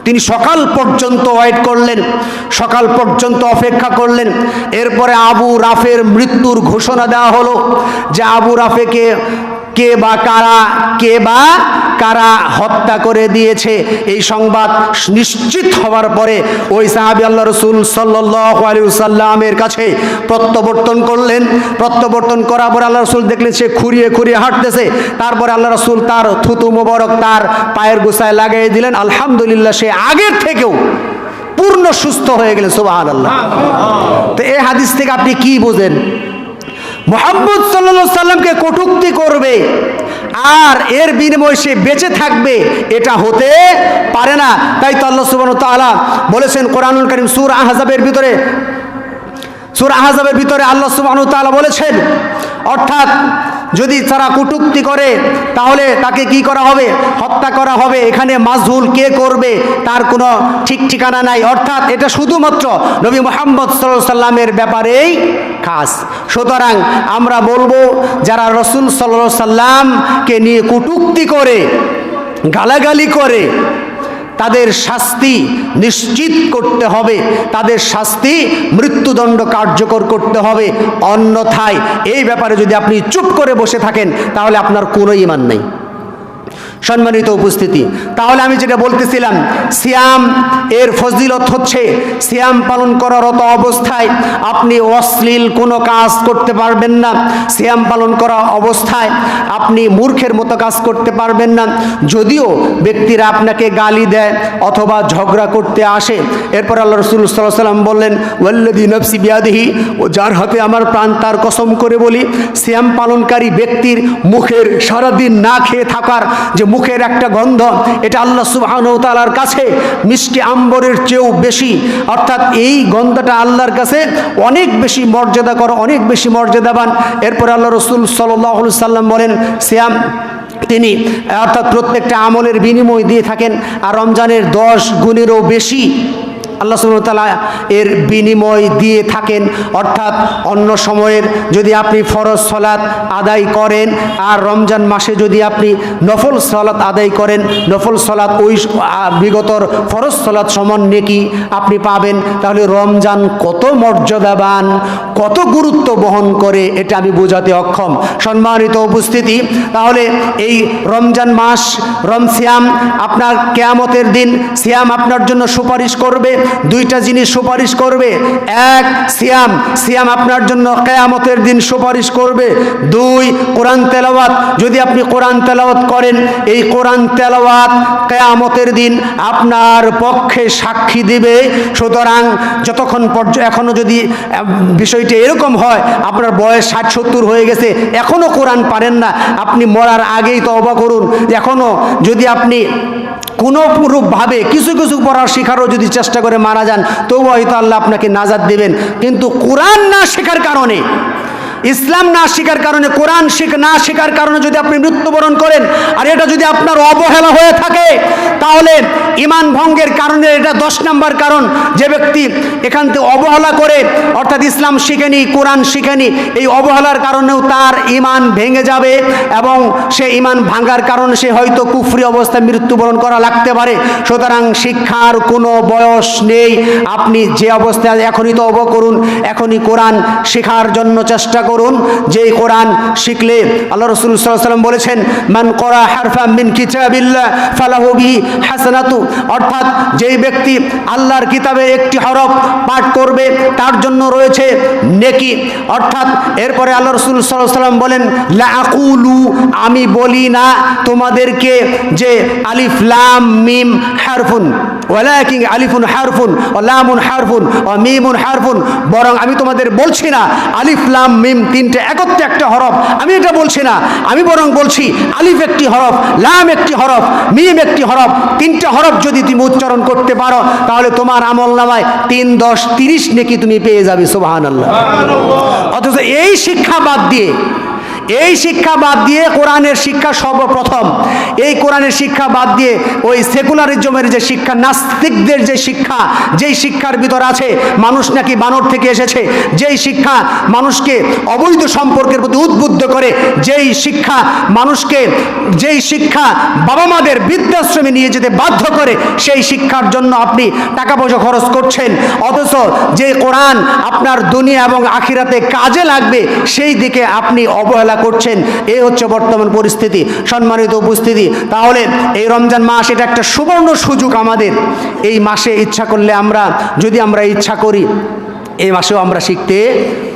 তিনি সকাল পর্যন্ত ওয়েট করলেন, সকাল পর্যন্ত অপেক্ষা করলেন। এরপরে আবু রাফের মৃত্যুর ঘোষণা দেওয়া হলো যে আবু রাফেকে কে বা কারা হত্যা করে দিয়েছে। এই সংবাদ নিশ্চিত হওয়ার পরে ওই সাহাবী আল্লাহ রাসূল সাল্লাল্লাহু আলাইহি ওয়াসাল্লামের কাছে প্রত্যাবর্তন করলেন। প্রত্যাবর্তন করার পর আল্লাহ রাসূল দেখলেন সে খুঁড়িয়ে হাঁটতেছে। তারপরে আল্লাহ রাসূল তার থুতু মোবারক তার পায়ের গোছায় লাগিয়ে দিলেন। আলহামদুলিল্লাহ, সে আগের থেকেও পূর্ণ সুস্থ হয়ে গেলেন। সুবহানাল্লাহ। তো এই হাদিস থেকে আপনি কি বোঝেন? মুহাম্মদ সাল্লাল্লাহু আলাইহি সাল্লামকে কটূক্তি করবে আর এর বিনিময়ে সে বেঁচে থাকবে, এটা হতে পারে না। তাই তো আল্লাহ সুবহানাহু ওয়া তাআলা বলেছেন কোরআনুল কারীম সূরা আহজাবের ভিতরে আল্লাহ সুবহানাহু ওয়া তাআলা বলেছেন, অর্থাৎ যদি তারা কটূক্তি করে তাহলে তাকে কি করা হবে? হত্যা করা হবে। এখানে মাজহুল কে করবে তার কোনো ঠিক ঠিকানা নাই। অর্থাৎ এটা শুধুমাত্র নবী মুহাম্মদ সাল্লাল্লাহু আলাইহি সাল্লামের ব্যাপারেই খাস। সুতরাং আমরা বলবো যারা রাসূল সাল্লাল্লাহু আলাইহি সাল্লামকে নিয়ে কটূক্তি করে, গালাগালি করে, তাদের শাস্তি নিশ্চিত করতে হবে, তাদের শাস্তি মৃত্যুদণ্ড কার্যকর করতে হবে। অন্যথায় এই ব্যাপারে যদি আপনি চুপ করে বসে থাকেন তাহলে আপনার কোনো ঈমান নেই। সম্মানিত উপস্থিতি, তাহলে আমি যেটা বলতেছিলাম, সিয়াম এর ফজিলত হচ্ছে সিয়াম পালন করারত অবস্থায় আপনি অশ্লীল কোনো কাজ করতে পারবেন না। সিয়াম পালন করা অবস্থায় আপনি মূর্খের মতো কাজ করতে পারবেন না। যদিও ব্যক্তিরা আপনাকে গালি দেয় অথবা ঝগড়া করতে আসে, এরপর আল্লাহ রাসূল সাল্লাল্লাহু আলাইহি ওয়াসাল্লাম বললেন ওয়াল্লাযী নাফসি বিয়াদিহি, ও যার হাতে আমার প্রাণ তার কসম করে বলি, সিয়াম পালনকারী ব্যক্তির মুখের সারাদিন না খেয়ে থাকার যে মুখের একটা গন্ধ, এটা আল্লাহ সুবহানাহু ওয়া তাআলার কাছে মিষ্টি আম্বরের চেয়েও বেশি। অর্থাৎ এই গন্ধটা আল্লাহর কাছে অনেক বেশি মর্যাদাকর, অনেক বেশি মর্যাদাবান। এরপর আল্লাহ রাসূল সাল্লাল্লাহু আলাইহি ওয়াসাল্লাম বলেন সিয়াম তিনি অর্থাৎ প্রত্যেকটা আমলের বিনিময় দিয়ে থাকেন, আর রমজানের 10 গুণেরও বেশি আল্লাহ সুবহানাহু ওয়া তাআলা এর বিনিময় দিয়ে থাকেন। অর্থাৎ অন্য সময়ের যদি আপনি ফরজ সালাত আদায় করেন আর রমজান মাসে যদি আপনি নফল সালাত আদায় করেন, নফল সালাত ওই বিগতর ফরজ সালাত সমান নেকি আপনি পাবেন। তাহলে রমজান কত মর্যাদাবান, কত গুরুত্ব বহন করে, এটা আমি বোঝাতে অক্ষম। সম্মানিত উপস্থিতি, তাহলে এই রমজান মাস সিয়াম আপনার কিয়ামতের দিন সিয়াম আপনার জন্য সুপারিশ করবে। দুইটা জিনিস সুপারিশ করবে, এক সিয়াম আপনার জন্য কিয়ামতের দিন সুপারিশ করবে। 2 কোরআন তেলাওয়াত, যদি আপনি কোরআন তেলাওয়াত করেন, এই কোরআন তেলাওয়াত কিয়ামতের দিন আপনার পক্ষে সাক্ষী দিবে। সুতরাং যতক্ষণ পর্যন্ত এখনো যদি বিষয়টি এরকম হয় আপনার বয়স 60-70 হয়ে গেছে, এখনো কোরআন পারেন না, আপনি মরার আগেই তওবা করুন। এখনো যদি আপনি কোনো রূপভাবে কিছু পড়ার শেখারও যদি চেষ্টা করে মারা যান, তবু হয়তো আল্লাহ আপনাকে নাজাত দেবেন। কিন্তু কোরআন না শেখার কারণে, ইসলাম না শেখার কারণে, কোরআন না শেখার কারণে যদি আপনি মৃত্যুবরণ করেন, আর এটা যদি আপনার অবহেলা হয়ে থাকে, তাহলে ঈমান ভঙ্গের কারণে এটা 10 নম্বর কারণ। যে ব্যক্তি এখান থেকে অবহেলা করে, অর্থাৎ ইসলাম শিখেনি, কোরআন শিখেনি, এই অবহেলার কারণেও তার ঈমান ভেঙে যাবে এবং সে ঈমান ভাঙার কারণে সে হয়তো কুফরি অবস্থায় মৃত্যুবরণ করা লাগতে পারে। সুতরাং শিক্ষার কোনো বয়স নেই। আপনি যে অবস্থায় এখনই তওবা করুন, এখনই কোরআন শেখার জন্য চেষ্টা করুন। যে কোরআন শিখলে আল্লাহ রাসূল সাল্লাল্লাহু আলাইহি ওয়াসাল্লাম বলেছেন মান ক্বারা হারফাম মিন কিতাবিল্লাহ ফালাহু বিহি হাসানাতু, অর্থাৎ যেই ব্যক্তি আল্লাহর কিতাবের একটি হরফ পাঠ করবে তার জন্য রয়েছে নেকি। অর্থাৎ এরপরে আল্লাহ রাসূল সাল্লাল্লাহু আলাইহি ওয়াসাল্লাম বলেন, লা আকুলু, আমি বলি না তোমাদেরকে যে আলিফ লাম মিম হারফুন, ওয়ালাকিন আলিফুন হারফুন ও লামুন হারফুন ও মিমুন হারফুন, বরং আমি তোমাদের বলছি না আলিফ লাম মিম তিনটে একত্রে একটা হরফ, আমি এটা বলছি না। আমি বরং বলছি আলিফ একটি হরফ, লাম একটি হরফ, মিম একটি হরফ, তিনটা হরফ যদি তুমি উচ্চারণ করতে পারো তাহলে তোমার আমলনামায় 3, 10, 30 নেকি তুমি পেয়ে যাবে। সুবহানাল্লাহ। অথচ এই শিক্ষা বাদ দিয়ে কোরআনের শিক্ষা সর্বপ্রথম, এই কোরআনের শিক্ষা বাদ দিয়ে ওই সেকুলারিজমের যে শিক্ষা, নাস্তিকদের যে শিক্ষা, যেই শিক্ষার ভিতর আছে মানুষ নাকি বানর থেকে এসেছে, যেই শিক্ষা মানুষকে অবৈধ সম্পর্কের প্রতি উদ্বুদ্ধ করে, যেই শিক্ষা বাবা মাদের বৃদ্ধাশ্রমে নিয়ে যেতে বাধ্য করে, সেই শিক্ষার জন্য আপনি টাকা পয়সা খরচ করছেন। অথচ যে কোরআন আপনার দুনিয়া এবং আখিরাতে কাজে লাগবে সেই দিকে আপনি অবহেলা করছেন। এই হচ্ছে বর্তমান পরিস্থিতি। সম্মানিত উপস্থিতি, তাহলে এই রমজান মাস এটা একটা সুবর্ণ সুযোগ আমাদের। এই মাসে ইচ্ছা করলে যদি আমরা ইচ্ছা করি এই মাসেও আমরা শিখতে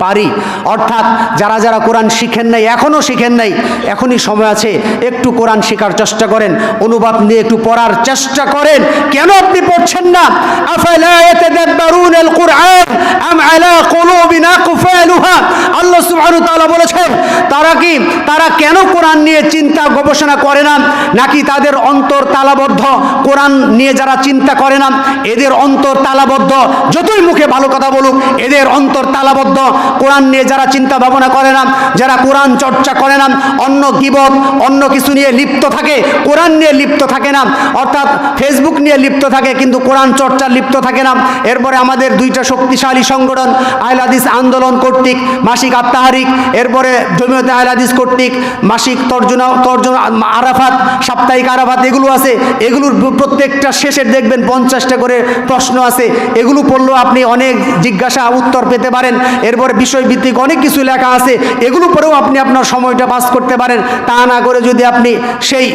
পারি। অর্থাৎ যারা কোরআন শিখেন নাই, এখনও শিখেন নাই, এখনই সময় আছে, একটু কোরআন শেখার চেষ্টা করেন, অনুবাদ নিয়ে একটু পড়ার চেষ্টা করেন। কেন আপনি পড়ছেন না? আফালা ইয়াতাদাব্বারুনাল কুরআন আম আলা কুলুবিন আকফালুহা, আল্লাহ সুবহানাহু ওয়া তাআলা বলেছেন তারা কেন কোরআন নিয়ে চিন্তা গবেষণা করে না, নাকি তাদের অন্তর তালাবদ্ধ? কোরআন নিয়ে যারা চিন্তা করে না এদের অন্তর তালাবদ্ধ, যতই মুখে ভালো কথা বলুক এদের অন্তর তালাবদ্ধ। কোরআন নিয়ে যারা চিন্তা ভাবনা করে না, যারা কোরআন চর্চা করে না, অন্য গীবত অন্য কিছু নিয়ে লিপ্ত থাকে, কোরআন নিয়ে লিপ্ত থাকে না, অর্থাৎ ফেসবুক নিয়ে লিপ্ত থাকে কিন্তু কোরআন চর্চা লিপ্ত থাকে না। এরপরে আমাদের দুইটা শক্তিশালী সংগঠন আহলে হাদিস আন্দোলন কর্তৃক মাসিক আত্মাহারিক, এরপরে জমিয়তে আহলে হাদিস কর্তৃক মাসিক তর্জমা আরাফাত, সাপ্তাহিক আরাফাত, এগুলো আছে। এগুলোর প্রত্যেকটা শেষের দেখবেন 50টা করে প্রশ্ন আছে। এগুলো পড়লেও আপনি অনেক জিজ্ঞাসা উত্তর পেতে পারেন। এরপরে বিষয়ভিত্তিক অনেক কিছু লেখা আছে, এগুলো পরেও আপনি আপনার সময়টা পাস করতে পারেন। তা না করে যদি আপনি সেই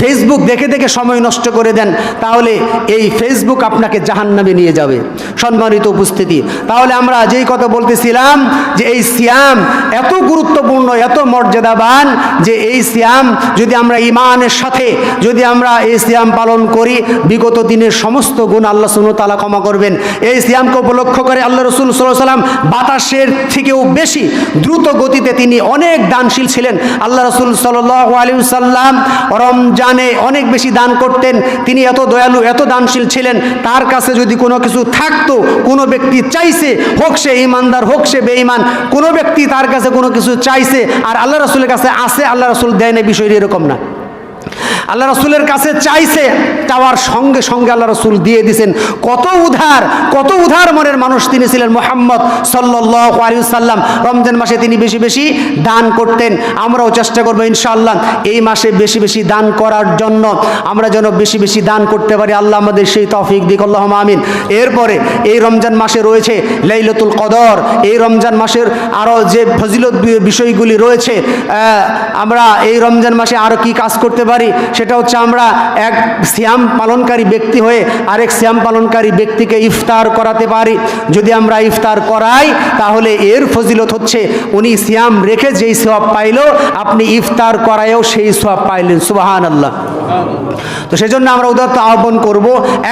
ফেসবুক দেখে দেখে সময় নষ্ট করে দেন তাহলে এই ফেসবুক আপনাকে জাহান্নামে নিয়ে যাবে। সম্মানিত উপস্থিতি, তাহলে আমরা যেই কথা বলতেছিলাম যে এই সিয়াম এত গুরুত্বপূর্ণ, এত মর্যাদাবান, যে এই সিয়াম যদি আমরা ঈমানের সাথে যদি আমরা এই সিয়াম পালন করি, বিগত দিনের সমস্ত গুণ আল্লাহ সুবহানাহু ওয়া তাআলা ক্ষমা করবেন। এই সিয়ামকে উপলক্ষ করে আল্লাহ রাসূল সাল্লাল্লাহু আলাইহি ওয়াসাল্লাম বাতাসের থেকেও বেশি দ্রুত গতিতে তিনি অনেক দানশীল ছিলেন। আল্লাহ রাসূল সাল্লাল্লাহু আলাইহি ওয়াসাল্লাম জানে অনেক বেশি দান করতেন। তিনি এত দয়ালু, এত দানশীল ছিলেন। তার কাছে যদি কোনো কিছু থাকতো, কোনো ব্যক্তি চাইছে, হোক সে ঈমানদার হোক সে বেঈমান, কোনো ব্যক্তি তার কাছে কোনো কিছু চাইছে আর আল্লাহ রাসূলের কাছে আছে, আল্লাহ রাসূল দেয় না, বিষয়টি এরকম না। আল্লাহ রাসূলের কাছে চাইছে, চাওয়ার সঙ্গে সঙ্গে আল্লাহ রাসূল দিয়ে দিয়েছেন। কত উদার মনের মানুষ তিনি ছিলেন মুহাম্মদ সাল্লাল্লাহু আলাইহি ওয়াসাল্লাম। রমজান মাসে তিনি বেশি বেশি দান করতেন। আমরাও চেষ্টা করবো ইনশাআল্লাহ এই মাসে বেশি বেশি দান করার জন্য, আমরা যেন বেশি বেশি দান করতে পারি। আল্লাহ আমাদের সেই তৌফিক দিক, আল্লাহুম্মা আমিন। এরপরে এই রমজান মাসে রয়েছে লাইলাতুল কদর। এই রমজান মাসের আরও যে ফজিলত বিষয়গুলি রয়েছে, আমরা এই রমজান মাসে আরও কি কাজ করতে পারি সেটা হচ্ছে আমরা এক সিয়াম পালনকারী ব্যক্তি হয়ে আরেক সিয়াম পালনকারী ব্যক্তিকে ইফতার করাতে পারি। যদি আমরা ইফতার করাই তাহলে এর ফজিলত হচ্ছে উনি সিয়াম রেখে যেই সওয়াব পাইল, আপনি ইফতার করায়ও সেই সওয়াব পাইলেন। সুবহানাল্লাহ। তো সেজন্য আমরা উদারত আহ্বান করব,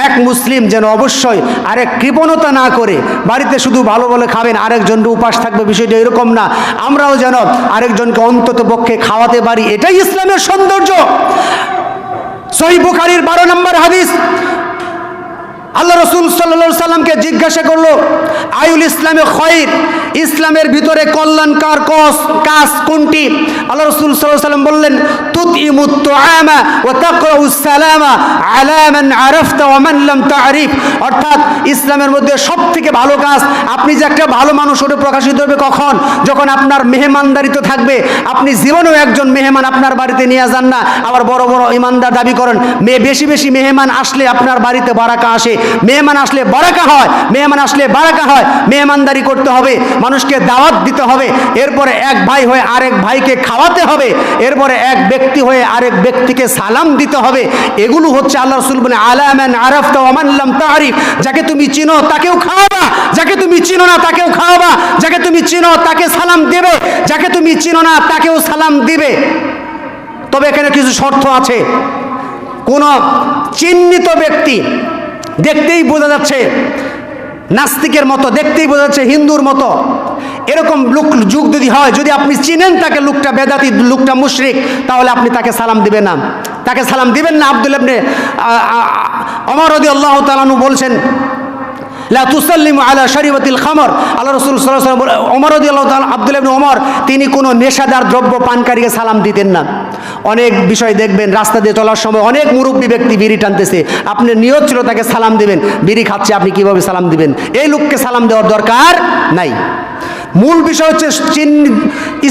এক মুসলিম যেন অবশ্যই আরেক কৃপণতা না করে বাড়িতে শুধু ভালো ভালো খাবেন, আরেকজনকে উপাস থাকবে, বিষয়টা এরকম না। আমরাও যেন আরেকজনকে অন্তত পক্ষে খাওয়াতে পারি, এটাই ইসলামের সৌন্দর্য। সহিহ বুখারীর 12 নম্বর হাদিস, আল্লাহ রাসূল সাল্লাল্লাহু আলাইহি সাল্লামকে জিজ্ঞাসা করলো, আয়ুল ইসলামে খৈর, ইসলামের ভিতরে কল্যাণকর কাজ কোনটি? আল্লাহ রাসূল সাল্লাল্লাহু আলাইহি সাল্লাম বললেন, তুতইমুত তুআমা ওয়া তাকরাউস সালামা আলা মান আরাফতা ওয়া মান লাম তা'রিফ। অর্থাৎ ইসলামের মধ্যে সবথেকে ভালো কাজ, আপনি যে একটা ভালো মানুষ ওটা প্রকাশিত হবে কখন? যখন আপনার মেহমানদারিত্ব থাকবে। আপনি জীবনেও একজন মেহমান আপনার বাড়িতে নিয়ে যান না, আবার বড় বড় ইমানদার দাবি করেন। বেশি বেশি মেহমান আসলে আপনার বাড়িতে বারাকা আসে। মেহমান আসলে বারাকা হয়, মেহমান আসলে বারাকা হয়। মেহমানদারি করতে হবে, মানুষকে দাওয়াত দিতে হবে, এরপরে এক ভাই হয়ে আরেক ভাইকে খাওয়াতে হবে, এরপরে এক ব্যক্তি হয়ে আরেক ব্যক্তিকে সালাম দিতে হবে। এগুলো হচ্ছে আল্লাহ রাসূল বলে আলা মান আরাফতা ওয়া মান লাম তারিফ, যাকে তুমি চিনো তাকেও খাওয়াবা, যাকে তুমি চিনো না তাকেও খাওয়াবা, যাকে তুমি চিনো তাকে সালাম দেবে, যাকে তুমি চিনো না তাকেও সালাম দিবে। তবে এখানে কিছু শর্ত আছে। কোন চিহ্নিত ব্যক্তি, দেখতেই বোঝা যাচ্ছে নাস্তিকের মতো, দেখতেই বোঝা যাচ্ছে হিন্দুর মতো, এরকম যুগ যদি হয়, যদি আপনি চিনেন তাকে লোকটা বেদাতি, লোকটা মুশরিক, তাহলে আপনি তাকে সালাম দিবেন না, তাকে সালাম দিবেন না। আব্দুল্লাহ ইবনে ওমর রাদিয়াল্লাহু তাআলা আনহু বলছেন লা তুসাল্লিমু আলা শারিবাতিল খামর। আল্লাহ রাসূল সাল্লাল্লাহু আলাইহি ওয়াসাল্লাম ওমর রাদিয়াল্লাহু তাআলা, আব্দুল্লাহ ইবনে ওমর তিনি কোনো নেশাদার দ্রব্য পানকারীকে সালাম দিতেন না। অনেক বিষয় দেখবেন রাস্তা দিয়ে চলার সময় অনেক মুরব্বী ব্যক্তি বিড়ি টানতেছে, আপনি নিয়ত ছিল তাকে সালাম দিবেন, বিড়ি খাচ্ছে, আপনি কিভাবে সালাম দিবেন? এই লোককে সালাম দেওয়ার দরকার নাই। মূল বিষয় হচ্ছে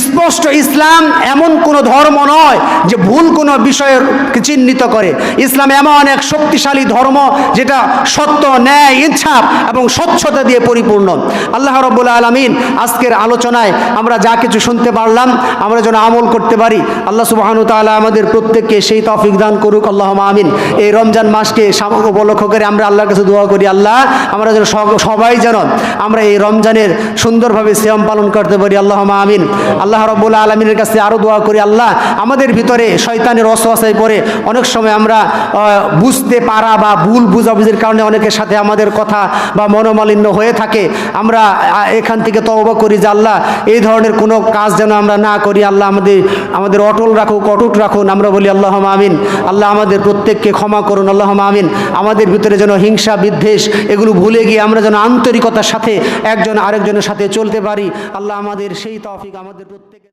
স্পষ্ট ইসলাম এমন কোনো ধর্ম নয় যে ভুল কোনো বিষয়ের চিহ্নিত করে। ইসলাম এমন এক শক্তিশালী ধর্ম যেটা সত্য, ন্যায়, ইনসাফ এবং স্বচ্ছতা দিয়ে পরিপূর্ণ। আল্লাহ রাব্বুল আলামিন আজকের আলোচনায় আমরা যা কিছু শুনতে পারলাম আমরা যেন আমল করতে পারি। আল্লাহ সুবহানাহু ওয়া তাআলা আমাদের প্রত্যেককে সেই তৌফিক দান করুক, আল্লাহুম্মা আমিন। এই রমজান মাসকে উপলক্ষ করে আমরা আল্লাহর কাছে দোয়া করি, আল্লাহ আমরা যেন সবাই যেন আমরা এই রমজানের সুন্দরভাবে সিয়াম পালন করতে পারি, আল্লাহুম্মা আমিন। আল্লাহ রাব্বুল আলামিনের কাছে আরো দোয়া করি, আল্লাহ আমাদের ভিতরে শয়তানের ওয়াসওয়াসায় পড়ে অনেক সময় আমরা বুঝতে পারা বা ভুল বুঝাবুঝির কারণে অনেকের সাথে আমাদের কথা বা মনোমালিন্য হয়ে থাকে। আমরা এখান থেকে তওবা করি যে আল্লাহ এই ধরনের কোনো কাজ যেন আমরা না করি। আল্লাহ আমাদের অটল রাখুক, অটুট রাখুন। আমরা বলি আল্লাহুম্মা আমিন। আল্লাহ আমাদের প্রত্যেককে ক্ষমা করুন, আল্লাহুম্মা আমিন। আমাদের ভিতরে যেন হিংসা, বিদ্বেষ এগুলো ভুলে গিয়ে আমরা যেন আন্তরিকতার সাথে একজন আরেকজনের সাথে চলতে পারি। আল্লাহ আমাদের সেই তৌফিক আমাদের প্রত্যেকের